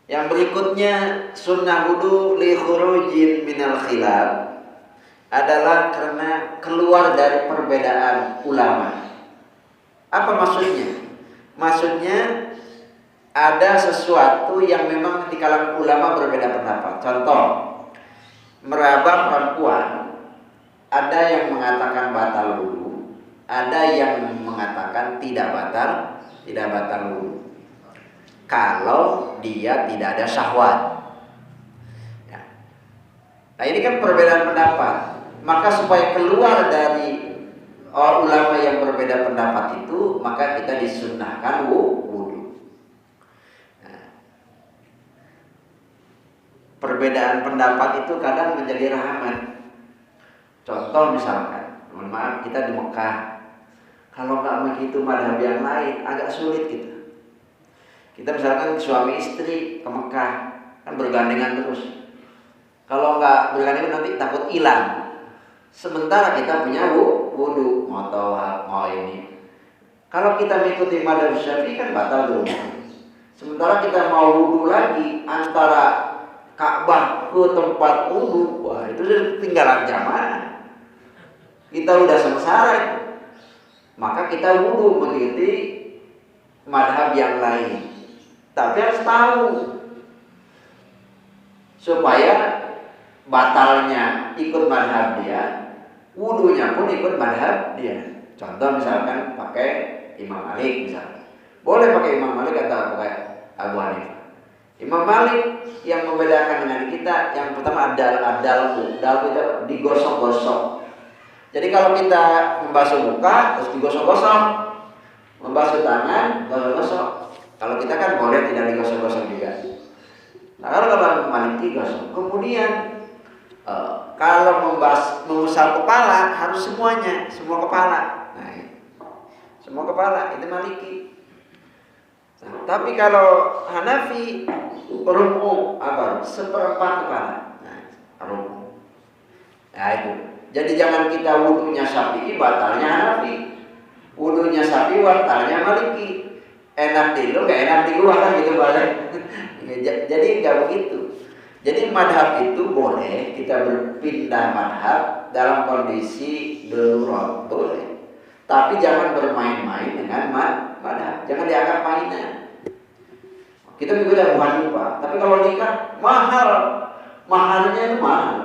Yang berikutnya sunnah wudu li khurujin minal khilaf, adalah karena keluar dari perbedaan ulama. Apa maksudnya? Maksudnya ada sesuatu yang memang di kalangan ulama berbeda pendapat. Contoh, meraba perempuan, ada yang mengatakan batal wudu, ada yang mengatakan tidak batal wudu. Kalau dia tidak ada syahwat. Ya. Nah ini kan perbedaan pendapat. Maka supaya keluar dari ulama yang berbeda pendapat itu, maka kita disunnahkan wudu. Nah, perbedaan pendapat itu kadang menjadi rahmat. Contoh misalkan, mohon maaf, kita di Mekah, kalau nggak begitu madhab yang lain agak sulit kita. Kita misalkan suami istri ke Mekah, kan bergandengan terus. Kalau nggak bergandengan nanti takut hilang. Sementara kita punya wudu, mau tawaf, mau ini. Kalau kita mengikuti madzhab Syafi'i kan batal dulu. Sementara kita mau wudu lagi antara Ka'bah ke tempat wudu, wah itu sudah tinggalan jamaah. Kita udah sengsara itu. Maka kita wudu mengikuti madhab yang lain. Tapi harus tahu supaya batalnya ikut madhab dia, wudunya pun ikut madhab dia. Contoh misalkan pakai Imam Malik misalkan, boleh pakai Imam Malik atau pakai Abu Hanifah. Imam Malik yang membedakan dengan kita, yang pertama adalku itu digosok-gosok. Jadi kalau kita membasuh muka terus digosok-gosok, membasuh tangan gosok-gosok. Kalau kita kan boleh tidak digosok-gosok juga. Nah kalau Maliki gosok. Kemudian kalau mengusap kepala harus semuanya, semua kepala. Nah, semua kepala itu Maliki. Nah, tapi kalau Hanafi rumu seperempat kepala. Nah, rumu. Nah itu. Jadi jangan kita wudunya Syafi'i batalnya Hanafi, wudunya Syafi'i batalnya Maliki. Enak di lu, gak enak di gua kan gitu balik. Jadi nggak begitu. Jadi madhab itu boleh kita berpindah madhab dalam kondisi darurat, boleh. Tapi jangan bermain-main dengan madhab, jangan dianggap mainan. Kita juga Abu Hanifah, tapi kalau nikah maharnya itu mahal.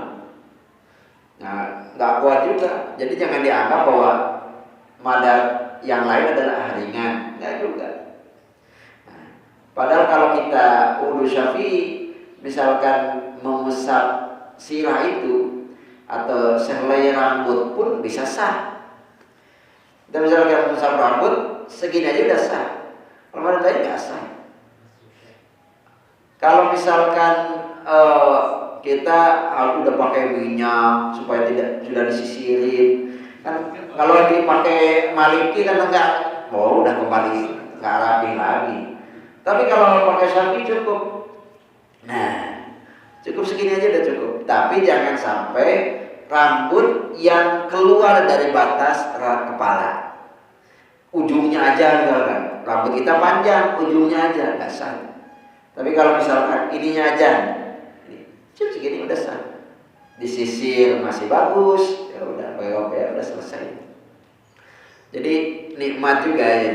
Nah, nggak kuat juga. Jadi jangan dianggap bahwa madhab yang lain adalah ringan, nggak juga. Padahal kalau kita wudu Syafi'i, misalkan mengusap sirah itu atau sehelai rambut pun bisa sah. Dan misalkan mengusap rambut segini aja udah sah. Kalau ada lain nggak sah. Kalau misalkan kita udah pakai minyak supaya tidak sudah disisirin, kan kalau dipakai Maliki kan enggak, udah kembali nggak rapi lagi. Tapi kalau pakai Syafi'i cukup. Nah, cukup segini aja udah cukup. Tapi jangan sampai rambut yang keluar dari batas kepala. Ujungnya aja enggak kan. Rambut kita panjang, ujungnya aja enggak sah. Tapi kalau misalkan ininya aja, cukup segini udah sah. Disisir masih bagus, ya udah pakai udah selesai. Jadi nikmat juga ya.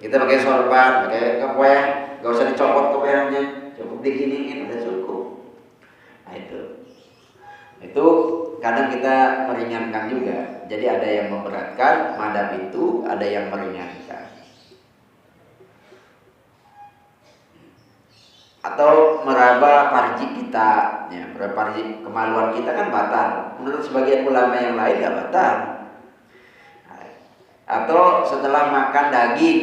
Kita pakai sorban, pakai kepoeh, nggak usah dicopot kopiahnya, cukup diginiin udah cukup. Nah itu kadang kita meringankan juga. Jadi ada yang memberatkan madhab itu, ada yang meringankan. Atau meraba farji kita, ya, meraba farji kemaluan kita kan batal. Menurut sebagian ulama yang lain nggak batal. Atau setelah makan daging,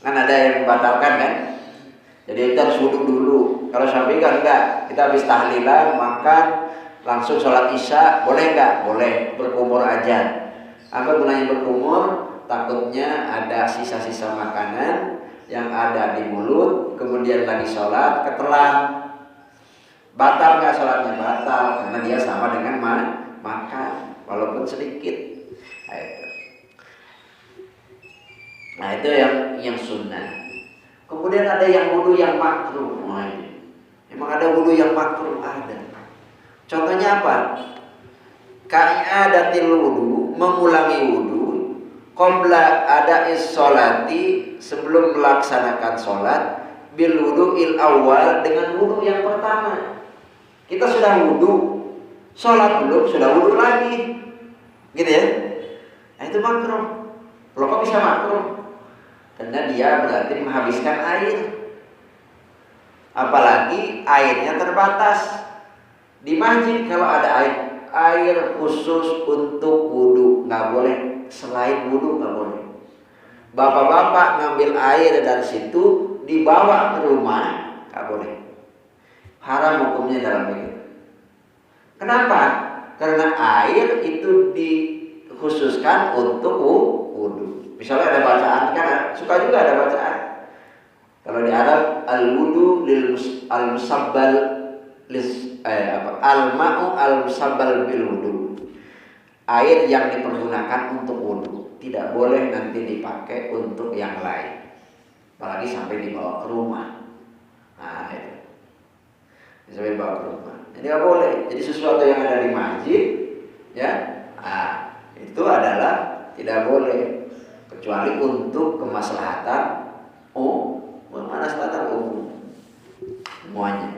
kan ada yang membatalkan kan? Jadi kita harus wudhu dulu. Kalau Syafi'i kan enggak, kita habis tahlilan makan langsung sholat isya, boleh enggak? Boleh, berkumur aja. Apa gunanya berkumur? Takutnya ada sisa-sisa makanan yang ada di mulut, kemudian lagi sholat ketelan. Batal nggak sholatnya? Batal, karena dia sama dengan makan, walaupun sedikit. Nah itu yang sunnah. Kemudian ada yang wudu yang makruh. Emang ada wudu yang makruh? Ada. Contohnya apa? Ka'adatil wudu, mengulangi wudu qabla ada'is sholati, sebelum melaksanakan sholat, bil wudu'il awal, dengan wudu yang pertama. Kita sudah wudu, sholat belum, sudah wudu lagi, gitu ya. Nah itu makruh. Loh kok bisa makruh? Karena dia berarti menghabiskan air. Apalagi airnya terbatas. Di masjid kalau ada air khusus untuk wudu, nggak boleh. Selain wudu nggak boleh. Bapak-bapak ngambil air dari situ dibawa ke rumah, nggak boleh. Haram hukumnya dalam begitu. Kenapa? Karena air itu dikhususkan untuk wudu. Misalnya ada bacaan, kan suka juga ada bacaan. Kalau di Arab al-wudu al-musabbal al-ma'u al-musabbal bil wudu. Air yang dipergunakan untuk wudu tidak boleh nanti dipakai untuk yang lain. Apalagi sampai dibawa ke rumah. Nah, itu. Sampai dibawa ke rumah. Jadi nggak boleh. Jadi sesuatu yang ada di masjid, ya, itu adalah tidak boleh. Kecuali untuk kemaslahatan kemaslahatan umum semuanya.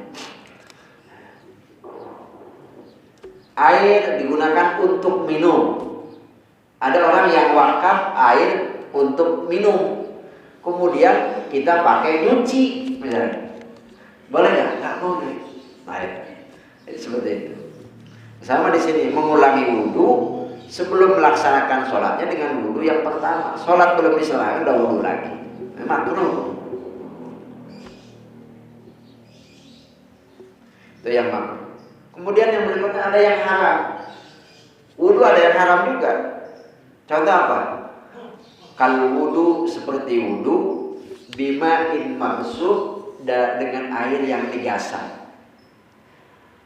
Air digunakan untuk minum. Ada orang yang wakaf air untuk minum, kemudian kita pakai nyuci, misalnya. Boleh nggak? Nggak boleh. Baik. Jadi seperti itu. Sama di sini mengulangi wudu sebelum melaksanakan sholatnya dengan wudu yang pertama. Sholat belum diselesaikan udah wudu lagi. Makruh. Itu yang makruh. Kemudian yang berikutnya ada yang haram. Wudu ada yang haram juga. Contoh apa? Kalau wudu seperti wudu bima'in maksud dengan air yang digasak.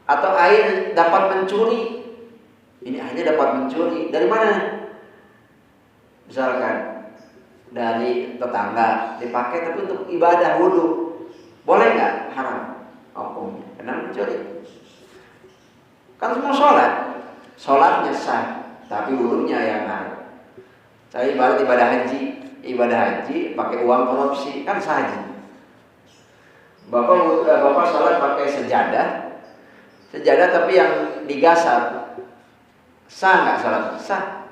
Atau air dapat mencuri. Ini airnya dapat mencuri. Dari mana? Misalkan dari tetangga dipakai tapi untuk ibadah wudu. Boleh nggak? Haram hukumnya. Karena mencuri. Kan semua sholatnya sah, tapi wudunya yang haram. Saya ibadah haji pakai uang korupsi, kan sah haji. Bapak sholat pakai sejadah tapi yang digasap, sah nggak sholat? Sah.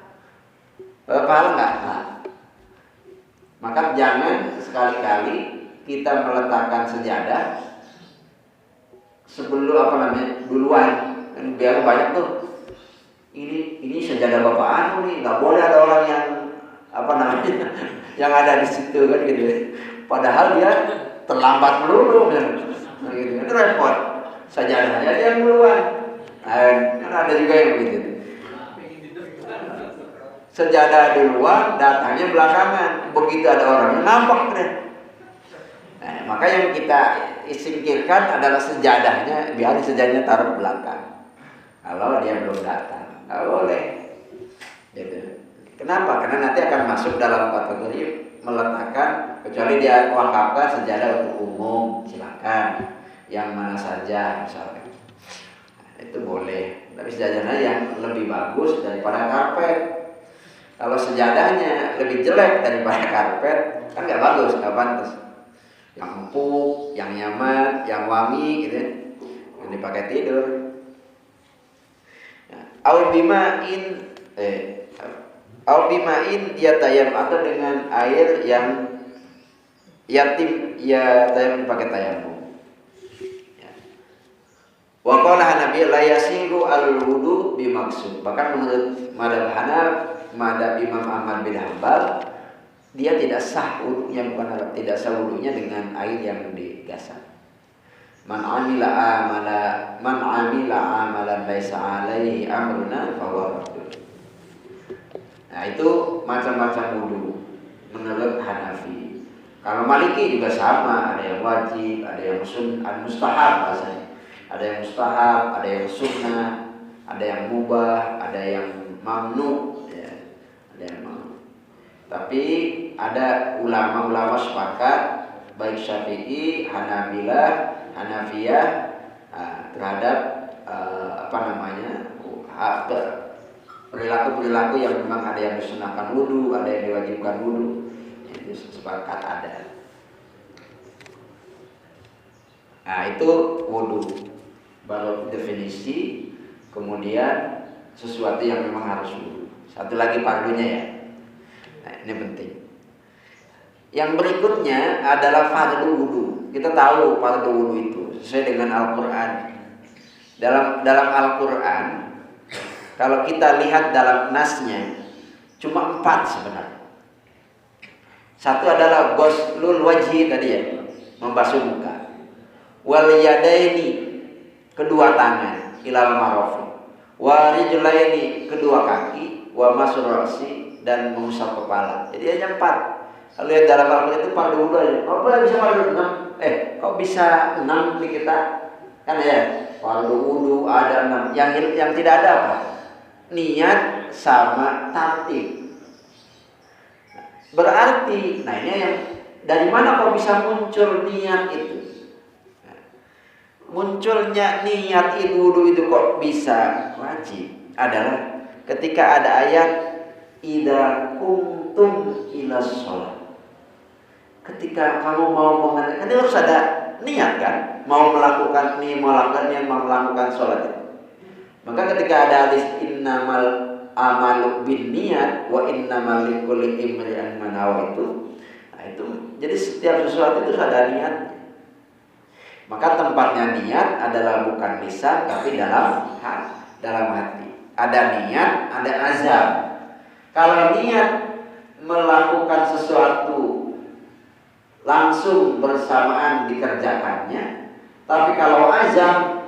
Pahala nggak? Nah. Maka jangan sekali-kali kita meletakkan sejadah sebelum duluan. Kan biar banyak tuh. Ini sejadah bapak anu nih, nggak boleh ada orang yang yang ada di situ kan gitu. Padahal dia terlambat melulu kan. Nah, gitu. Itu repot. Sajadahnya dia yang duluan. Kan ada juga yang begitu. Sejadah duluan, datangnya belakangan. Begitu ada orang yang nampak deh. Nah, maka yang kita singkirkan adalah sejadahnya, biar sejadahnya taruh belakang. Kalau dia belum datang, nggak boleh. Gitu. Kenapa? Karena nanti akan masuk dalam kategori meletakkan, kecuali dia wakafkan sejadah untuk umum, silakan. Yang mana saja misalkan. Nah, itu boleh. Tapi sejadahnya yang lebih bagus daripada karpet. Kalau sejadahnya lebih jelek daripada karpet, kan nggak bagus, nggak pantas. yang empuk, yang nyaman, yang wangi gitu, yang dipakai tidur. Au bima'in yatayam, atau dengan air yang yatim ya tayamum pakai tayamum. Ya. Wa qala Hanafi la yasihu al-wudu bimaksud. Bahkan menurut madhab Imam Ahmad bin Hanbal, dia tidak sah wudunya, tidak sah wudunya dengan air yang digasak. Man amila amalan laisa alaihi amruna fahuwa raddun. Nah, itu macam-macam wudu menurut Hanafi. Kalau Maliki juga sama, ada yang wajib, ada yang mustahab bahasanya. Ada yang mustahab, ada yang sunnah, ada yang mubah, ada yang mamnu, ya. Ada yang mamnu. Tapi ada ulama-ulama sepakat, baik Syafi'i, Hanabilah, Hanafiyah, terhadap perilaku-perilaku yang memang ada yang disunahkan wudu, ada yang diwajibkan wudu. Itu sepakat ada. Nah, itu wudu. Baru definisi, kemudian sesuatu yang memang harus wudu. Satu lagi fardunya ya. Nah, ini penting. Yang berikutnya adalah fardu wudu. Kita tahu fardu wudu itu sesuai dengan Al-Qur'an. Dalam Al-Qur'an, kalau kita lihat dalam nasnya, cuma 4 sebenarnya. Satu adalah ghuslul wajhi tadi ya, membasuh muka. Wal yadaini, kedua tangan, ilal marafiq. Wa rijlaini, kedua kaki, wa masur ra'si, dan mengusap kepala. Jadi hanya 4. Kalau yang dalam Al-Qur'an itu fardu wudu aja. Kok bisa fardu 6? Kok bisa 6 di kita? Kan ya, fardu wudu ada 6. Yang tidak ada apa? Niat sama tartib. Berarti, nah ini yang dari mana kok bisa muncul niat itu? Munculnya niat wudu itu kok bisa wajib adalah ketika ada ayat idza qumtum ila shalah. Ketika kamu mau mengerjakan, kan harus ada niat kan? Mau melakukan sholat itu. Maka ketika ada hadis innamal amalu bin niat wa innamal likulli imri'in ma nawa itu, nah itu jadi setiap sesuatu itu ada niat. Maka tempatnya niat adalah bukan lisan tapi dalam hati. Ada niat, ada azam. Kalau niat melakukan sesuatu langsung bersamaan dikerjakannya, tapi kalau azam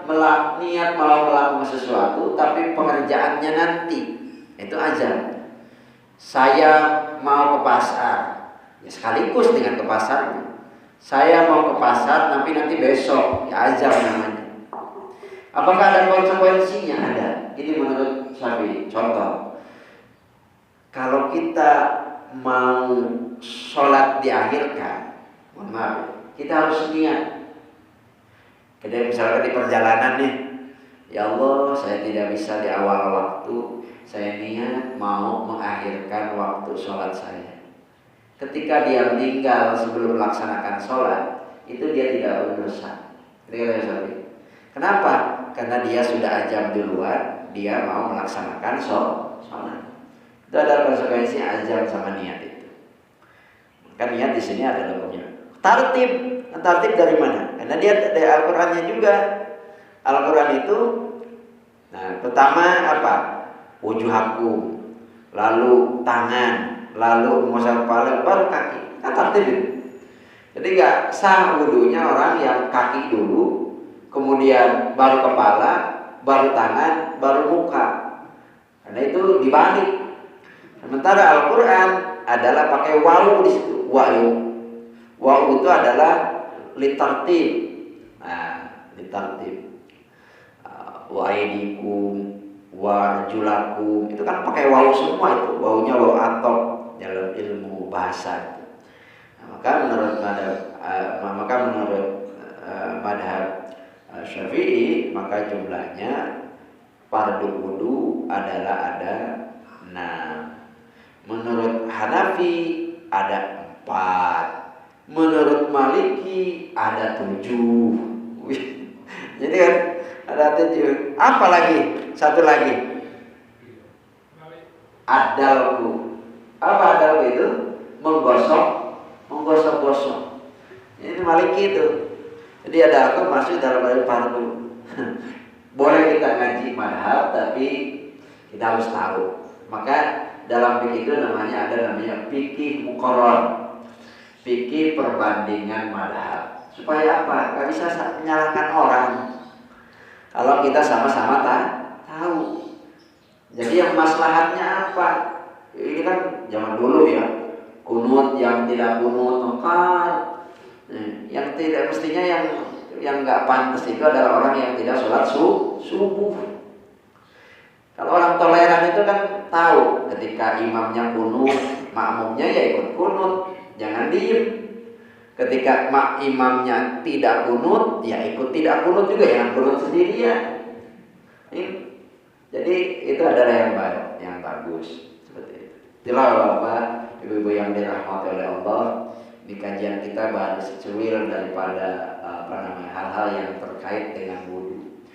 niat mau melakukan sesuatu tapi pengerjaannya nanti, itu azam. Saya mau ke pasar, ya sekaligus dengan ke pasarnya. Saya mau ke pasar tapi nanti besok, ya azam namanya. Apakah ada konsekuensinya? Ada. Ini menurut Syafi'i. Contoh, kalau kita mau sholat diakhirkan, mohon maaf, kita harus niat. Kemudian misalkan di perjalanan nih, ya Allah saya tidak bisa di awal waktu, saya niat mau mengakhirkan waktu sholat saya. Ketika dia meninggal sebelum melaksanakan sholat, itu dia tidak berdosa. Kenapa? Karena dia sudah azam duluan, dia mau melaksanakan sholat. Itu adalah konsekuensi azam sama niat itu. Maka niat di sini adalah punya tartib dari mana? Karena dia dari Al-Qur'annya juga. Al-Qur'an itu, nah pertama apa? Wujuhakum, lalu tangan, lalu mengusap kepala, baru kaki. Kan tartib itu. Jadi nggak sah wudunya orang yang kaki dulu, kemudian baru kepala, baru tangan, baru muka. Karena itu dibalik. Sementara Al-Qur'an adalah pakai wawu di situ, wawu. Wawu itu adalah litartib. Nah, litartib. Wa aidikum wa arjulakum itu kan pakai wawu semua itu. Wawunya wawu atop dalam ilmu bahasa. Nah, maka menurut madhab Syafi'i, maka jumlahnya fardu wudu adalah ada 6. Menurut Hanafi ada 4. Menurut Maliki ada 7. Wih. Jadi kan ada 7. Apa lagi? Satu lagi. Adalku. Apa adalku itu? Menggosok-gosok. Ini Maliki itu. Jadi adalku masuk dalam fardu. Boleh kita ngaji madhab, tapi kita harus tahu. Maka dalam fikih itu ada namanya fikih muqarrar, fikih perbandingan madhab. Supaya apa? Gak bisa menyalahkan orang kalau kita sama-sama tahu. Jadi yang maslahatnya apa? Ini kan zaman dulu ya, kunut yang tidak kunut mekar, yang tidak mestinya yang nggak pantas itu adalah orang yang tidak sholat subuh. Kalau orang toleran itu kan tahu ketika imamnya kunut, makmumnya ya ikut kunut, jangan diem. Ketika imamnya tidak kunut, ya ikut tidak kunut juga, jangan kunut sendirian. Jadi itu adalah yang bagus seperti itu. Itulah Bapak, Ibu-ibu yang dirahmati oleh Allah, di kajian kita baru secuil daripada hal-hal yang terkait dengan wudu.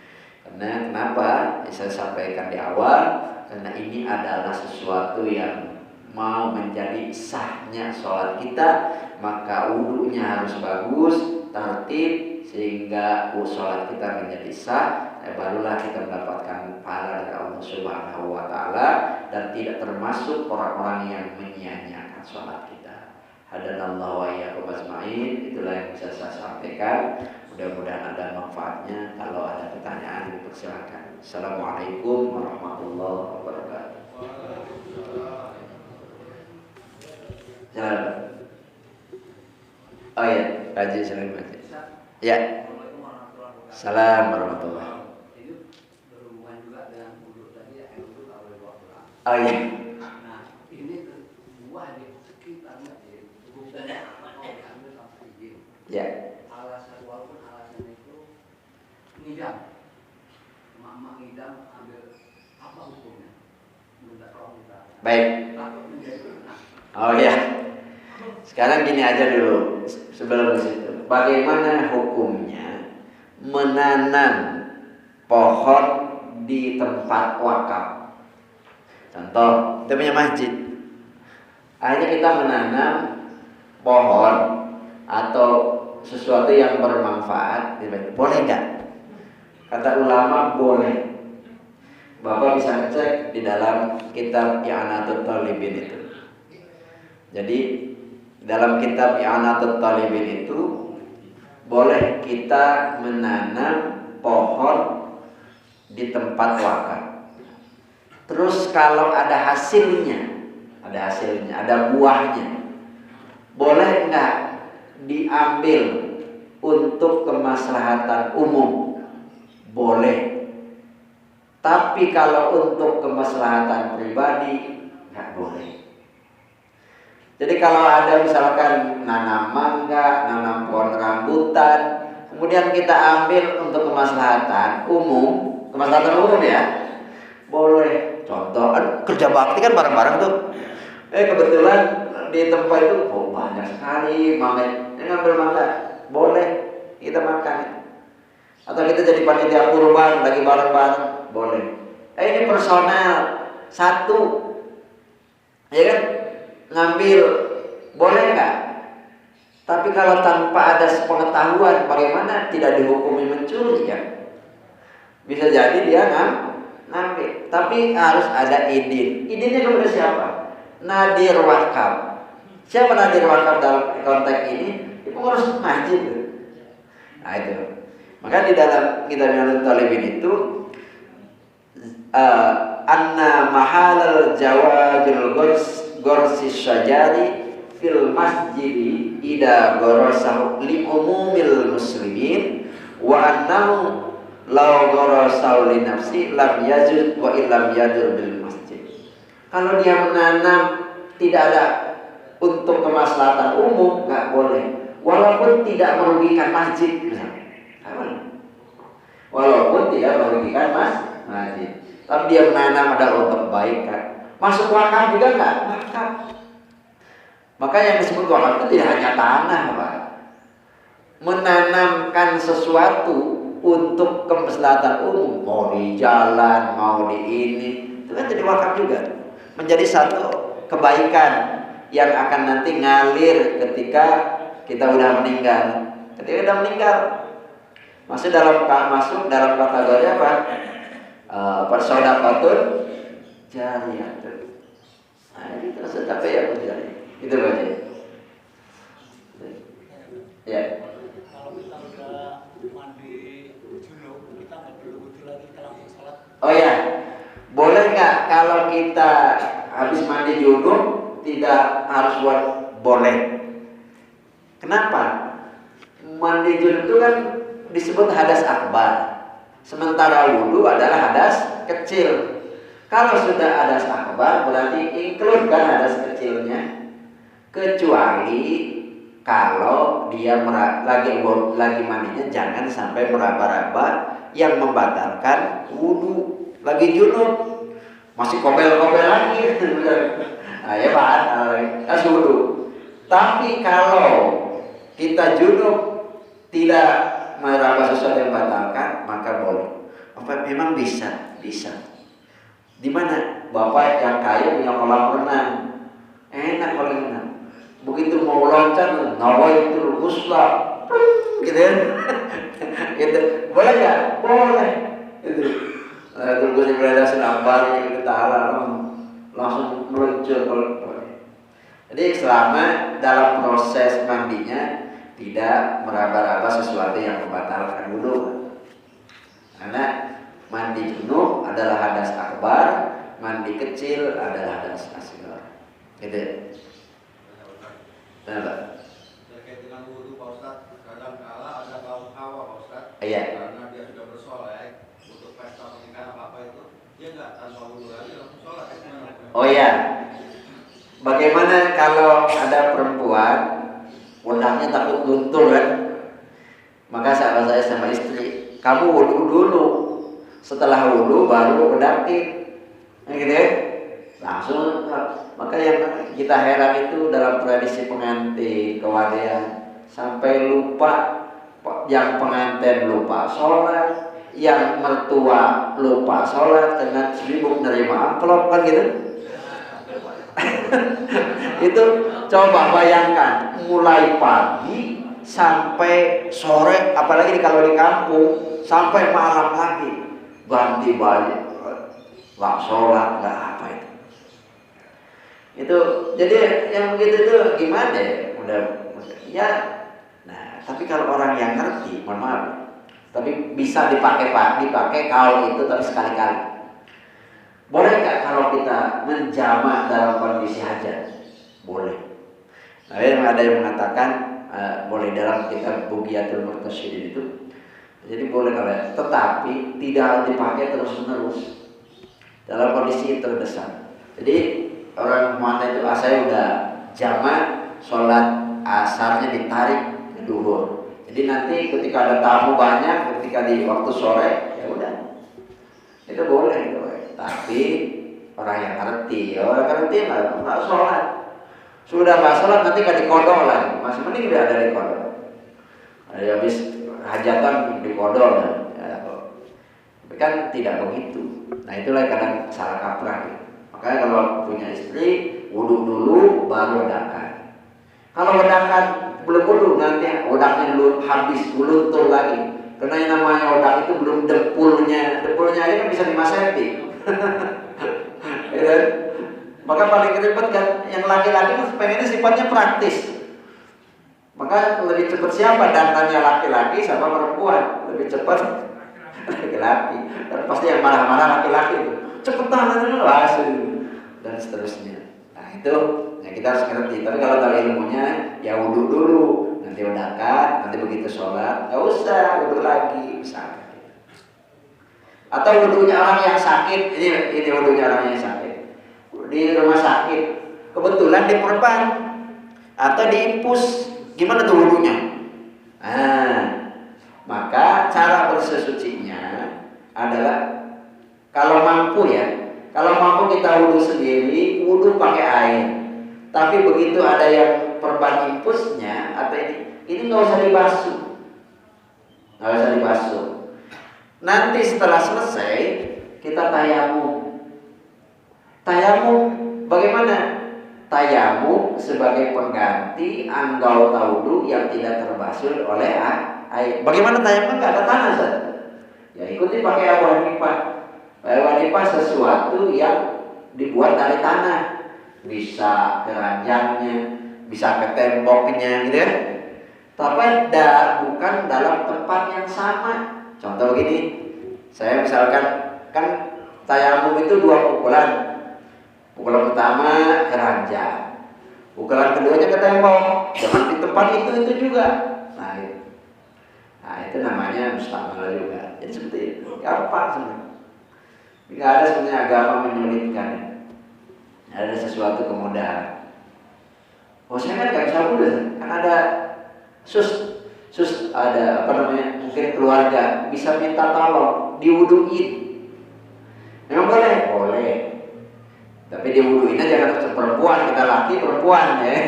Karena kenapa? Saya sampaikan di awal, karena ini adalah sesuatu yang mau menjadi sahnya sholat kita, maka wudunya harus bagus, tertib, sehingga sholat kita menjadi sah. Barulah kita mendapatkan pahala dari Allah Subhanahu wa Ta'ala dan tidak termasuk orang-orang yang menyia-nyiakan sholat kita. Hadanallahu wa iyyakum ajmain. Itulah yang bisa saya sampaikan. Mudah-mudahan ada manfaatnya. Kalau ada pertanyaan, dipersilakan. Assalamualaikum warahmatullahi wabarakatuh. Jalan. Oh ya, Haji selain Haji. Ya. Salam warahmatullahi. Oh iya. Nah, ini buah di sekitarnya bukannya mau diambil tanpa izin. Ya. Alasan walaupun alasan itu ngidam, emak ngidam ambil apa hukumnya? Minta tolong kita. Baik. Oh iya. Sekarang gini aja dulu sebelum situ. Bagaimana hukumnya menanam pohon di tempat wakaf? Contoh, kita punya masjid. Akhirnya kita menanam pohon atau sesuatu yang bermanfaat, boleh nggak? Kata ulama boleh. Bapak bisa ngecek di dalam kitab I'anatul Talibin itu. Jadi dalam kitab I'anatul Talibin itu boleh kita menanam pohon di tempat wakaf. Terus kalau ada hasilnya, ada buahnya, boleh nggak diambil untuk kemaslahatan umum? Boleh. Tapi kalau untuk kemaslahatan pribadi, nggak boleh. Jadi kalau ada misalkan nanam mangga, nanam pohon rambutan, kemudian kita ambil untuk kemaslahatan umum ya, boleh. Contoh, kerja bakti kan bareng-bareng tuh. Kebetulan di tempat itu banyak sekali mangga, ngambil mangga, boleh kita makan. Atau kita jadi panitia kurban lagi bareng-bareng, boleh. Ini personal satu, ya kan, ngambil, boleh nggak? Tapi kalau tanpa ada pengetahuan, bagaimana tidak dihukumi mencuri ya? Bisa jadi dia ngambil, tapi harus ada izin. Izinnya kepada siapa? Nadir wakaf. Siapa nadir wakaf dalam konteks ini? Pengurus masjid. Nah itu. Maka di dalam kitab I'anatul Talibin itu anna mahalal jawazil gorsi syajari fil masjidi ida gorosahu li umumil muslimin wa annahu law gorosahu li nafsi lam yajud wa illam yadur bil masjid. Kalau dia menanam tidak ada untuk kemaslahatan umum, nggak boleh, walaupun tidak merugikan masjid misalnya. Walaupun tidak merugikan masjid, tapi dia menanam adalah untuk kebaikan. Masuk wakaf juga nggak? Wakaf. Maka yang disebut wakaf itu tidak hanya tanah, Pak. menanamkan sesuatu untuk kemaslahatan umum, mau di jalan, mau di ini, itu kan jadi wakaf juga, menjadi satu kebaikan yang akan nanti ngalir ketika kita udah meninggal. Ketika udah meninggal, masuk dalam kategori apa? Persodaqatun jariyah. Nah, ini terus apa ya berjari? Itu aja. Ya. Kalau kita udah mandi junub, kita nggak perlu wudhu lagi, kita langsung sholat. Oh ya, boleh nggak kalau kita habis mandi junub tidak harus buat? Boleh. Kenapa? Mandi junub itu kan disebut hadas akbar, sementara wudhu adalah hadas kecil. Kalau sudah hadas akbar berarti include kan hadas kecilnya, kecuali kalau dia lagi mandinya jangan sampai meraba-raba yang membatalkan wudhu. Lagi junub masih kobel-kobel lagi, nah, ya batal wudhu. Tapi kalau kita junub tidak meraba sesuatu yang membatalkan, maka boleh. Apa memang bisa? Di mana bapak yang kaya punya kolam renang, enak kolam renang. Begitu mau loncat, nawai itu muslah, gitu kan? Gitu. Boleh nggak? Boleh. Itu. Terus berada senambar yang kita langsung meluncur. Jadi selama dalam proses mandinya tidak meraba-raba sesuatu yang membatalkan wudhu. Karena mandi junub adalah hadas akbar, mandi kecil adalah hadas asghar. Gitu. Kenapa? Terkait dengan wudhu Pak Ustadz, kadang-kala ada kaum hawa Pak Ustadz, Iya. karena dia sudah bersolek untuk pesta pernikahan apa itu, dia nggak tanpa wudhu lagi langsung sholat. Oh iya. Bagaimana kalau ada perempuan undangnya takut luntur kan? Maka sahabat saya sama istri, kamu wudhu dulu. Setelah wudhu baru udakin. Gitu ya? Langsung. Maka yang kita heran itu dalam tradisi pengantin kewadean sampai lupa, yang pengantin lupa sholat, yang mertua lupa sholat dengan sibuk nerima amplop kan gitu. Itu coba bayangkan mulai pagi sampai sore, apalagi kalau di kampung sampai malam lagi ganti baju, nggak sholat, nggak apa itu. Itu jadi yang begitu itu gimana ya? Udah ya. Nah, tapi kalau orang yang ngerti, mohon maaf, tapi bisa dipakai kaul itu tapi sekali-kali. Boleh nggak kalau kita menjamak dalam kondisi hajat? Boleh. Nah, ada yang mengatakan boleh dalam kitab Bugiyatul Murtasyidin itu. Jadi boleh kalau, tetapi tidak dipakai terus-menerus dalam kondisi terdesak. Jadi orang Mu'tazili itu saya udah jamak sholat asarnya ditarik ke duhur. Jadi nanti ketika ada tamu banyak, ketika di waktu sore ya udah itu boleh. Tapi orang yang ngerti nggak sholat. Sudah nggak sholat nanti nggak dikodok lagi. Masih mending udah ada dikodok. Habis hajatan dikodok ya. Tapi kan tidak begitu. Nah itulah kadang salah kaprah. Gitu. Makanya kalau punya istri, wudhu dulu baru odakan. Kalau odakan belum wudhu, nanti odaknya dulu habis luntur lagi. Karena yang namanya odak itu belum depulnya aja kan bisa dimaseti. Ya, maka paling ribet kan yang laki-laki pengennya sifatnya praktis. Maka lebih cepat siapa dandannya laki-laki sama perempuan? Lebih cepat laki-laki. Dan pasti yang marah-marah laki-laki itu. Cepetan dan seterusnya. Nah itu ya kita harus ngerti. Tapi kalau tahu ilmunya ya wudhu dulu, nanti odakan, nanti begitu sholat nggak usah wudhu lagi misalnya. Atau wudhunya orang yang sakit, ini wudhunya orang yang sakit di rumah sakit, kebetulan diperban atau diimpus, gimana tuh wudhunya? Nah, maka cara bersesucinya adalah kalau mampu kita wudhu sendiri, wudhu pakai air. Tapi begitu ada yang perban impusnya atau ini nggak usah dibasuh, nggak usah dibasuh. Nanti setelah selesai kita tayamum. Tayamum bagaimana? Tayamum sebagai pengganti anggota wudu yang tidak terbasuh oleh air. Bagaimana tayamum? Nggak ada tanah, Zat. Ya ikuti pakai Abu Hanifah. Abu Hanifah sesuatu yang dibuat dari tanah. Bisa keranjangnya, bisa ke temboknya, gitu ya. Tapi bukan dalam tempat yang sama. Contoh begini, saya misalkan kan tayamum itu 2 pukulan. Pukulan pertama keranjang, pukulan keduanya ke tembok. Jangan di tempat itu juga. Nah itu namanya mustamal juga. Jadi seperti itu. Gampang sebenarnya. Tidak ada sebenarnya agama menyulitkan. Ada sesuatu kemudahan. Oh saya kan nggak bisa wudu, kan ada sus ada apa namanya, mungkin keluarga bisa minta tolong diwuduin. Memang boleh. Tapi diwuduin aja kan perempuan, kita laki perempuan ya.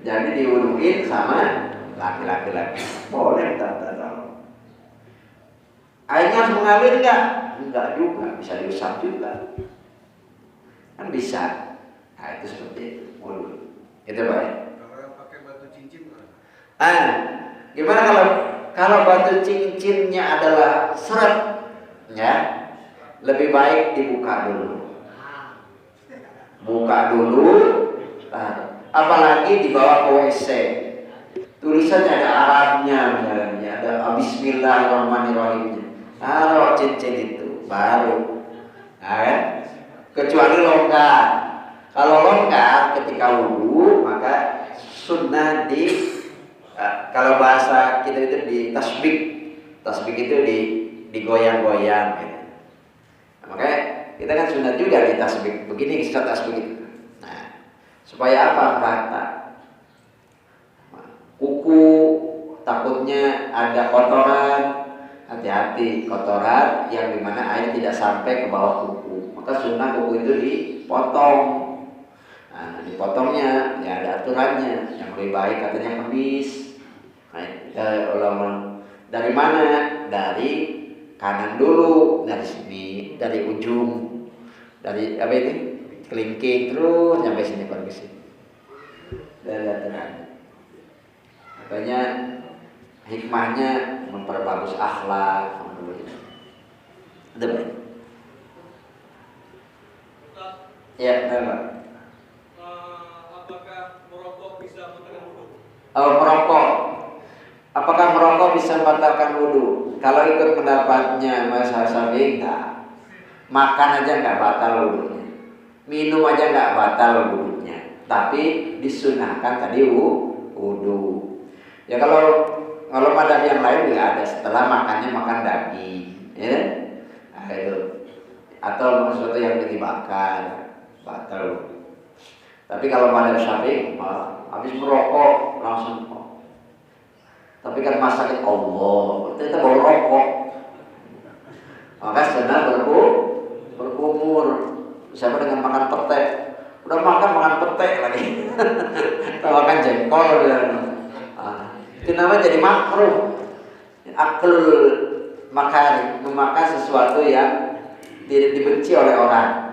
Jadi diwuduin sama laki-laki. Boleh minta tolong. Airnya harus mengalir enggak? Enggak juga, bisa diusap juga. Kan bisa. Nah itu seperti itu. Wudu. Itu Pak. Kalau yang pakai batu cincin kan? Gimana kalau batu cincinnya adalah seret, ya, lebih baik dibuka dulu. Buka dulu, apalagi dibawa ke WC. Tulisannya ada Arabnya, misalnya ada Bismillahirrahmanirrahim. Taruh cincin itu baru, kecuali longgar. Kalau longgar ketika wudu maka sunnah kalau bahasa kita itu di tasbih itu digoyang-goyang gitu. Nah, makanya kita kan sunnah juga di tasbih begini, kita tasbih gitu. Nah, supaya apa? Rata. Kuku takutnya ada kotoran, hati-hati kotoran yang dimana air tidak sampai ke bawah kuku. Maka sunnah kuku itu dipotong. Nah, dipotongnya ya ada aturannya. Yang lebih baik katanya kemis. Nah, ulama dari mana? Dari kanan dulu, dari sini, dari ujung, dari apa ini? Kelingking terus sampai sini baru ke sini. Dan aturannya. Katanya hikmahnya memperbagus akhlak. Ada baik. Ya, benar. Apakah merokok bisa membatalkan wudu? Merokok. Apakah merokok bisa membatalkan wudu? Kalau ikut pendapatnya Mas Hasabi enggak. Makan aja enggak batal wudunya. Minum aja enggak batal wudunya. Tapi disunahkan tadi wudu. Ya kalau madhab yang lain juga ada, setelah makannya makan daging, ya. Nah, itu. Atau sesuatu yang dibakar, batal. Tapi kalau madhab Syafi'i, habis merokok langsung. Tapi kan masakin Allah, kita bawa rokok. Maka sunnah berkumur. Siapa dengan makan petek? Udah makan petek lagi. Atau makan jengkol dan itu namanya jadi makruh. Aklul makari, memakan sesuatu yang tidak dibenci oleh orang,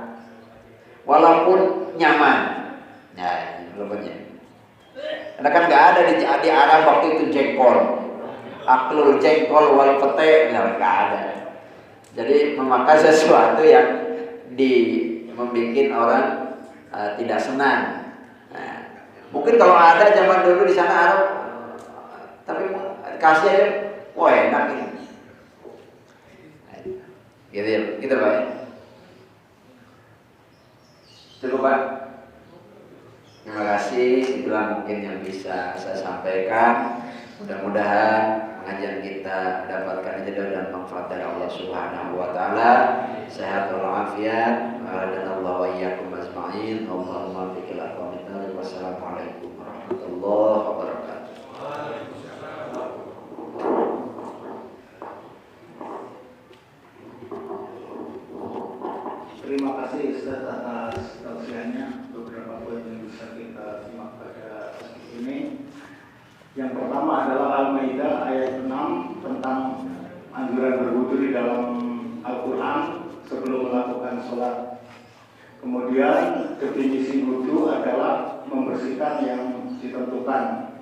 walaupun nyaman. Ya, walaupun nyaman. Karena kan nggak ada di Arab waktu itu jengkol, aklul jengkol wal pete, nggak ada. Jadi memakan sesuatu yang membuat orang tidak senang. Nah, mungkin kalau ada zaman dulu di sana Arab. Tapi kasih aja, wah enak ini. Gitu Pak. Cukup Pak. Terima kasih. Itulah mungkin yang bisa saya sampaikan. Mudah-mudahan pengajian kita mendapatkan hidayah dan manfaat dari Allah Subhanahu wa taala. Sehat walafiat dan Allah wa iyyakum ajma'in. Allahumma biqil aqwamit. Wassalamualaikum warahmatullahi wabarakatuh. Terima kasih Ustaz atas tausiahnya. Beberapa poin yang bisa kita simak pada ini. Yang pertama adalah Al-Maidah ayat 6. tentang anjuran berwudu di dalam Al-Quran sebelum melakukan sholat. Kemudian definisi wudu adalah membersihkan yang ditentukan.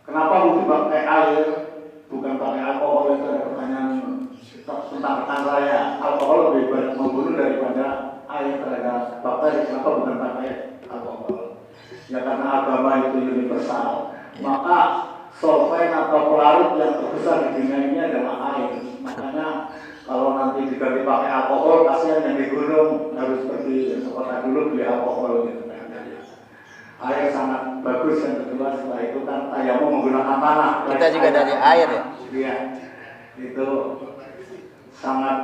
Kenapa wudu pakai air, bukan pakai alkohol? Itu ada pertanyaan tentang rekan saya. Alkohol lebih banyak membunuh daripada air terhadap bakteri. Kenapa bukan pakai alkohol? Ya karena agama itu universal. Maka solvent atau pelarut yang terbesar di dunia ini adalah air. Makanya kalau nanti diganti pakai alkohol, kasihan yang di gunung harus pergi sekolah dulu beli alkohol gitu. Air sangat bagus. Yang kedua setelah itu kan tayamum menggunakan tanah. Kita juga dari air ya? Iya, itu sangat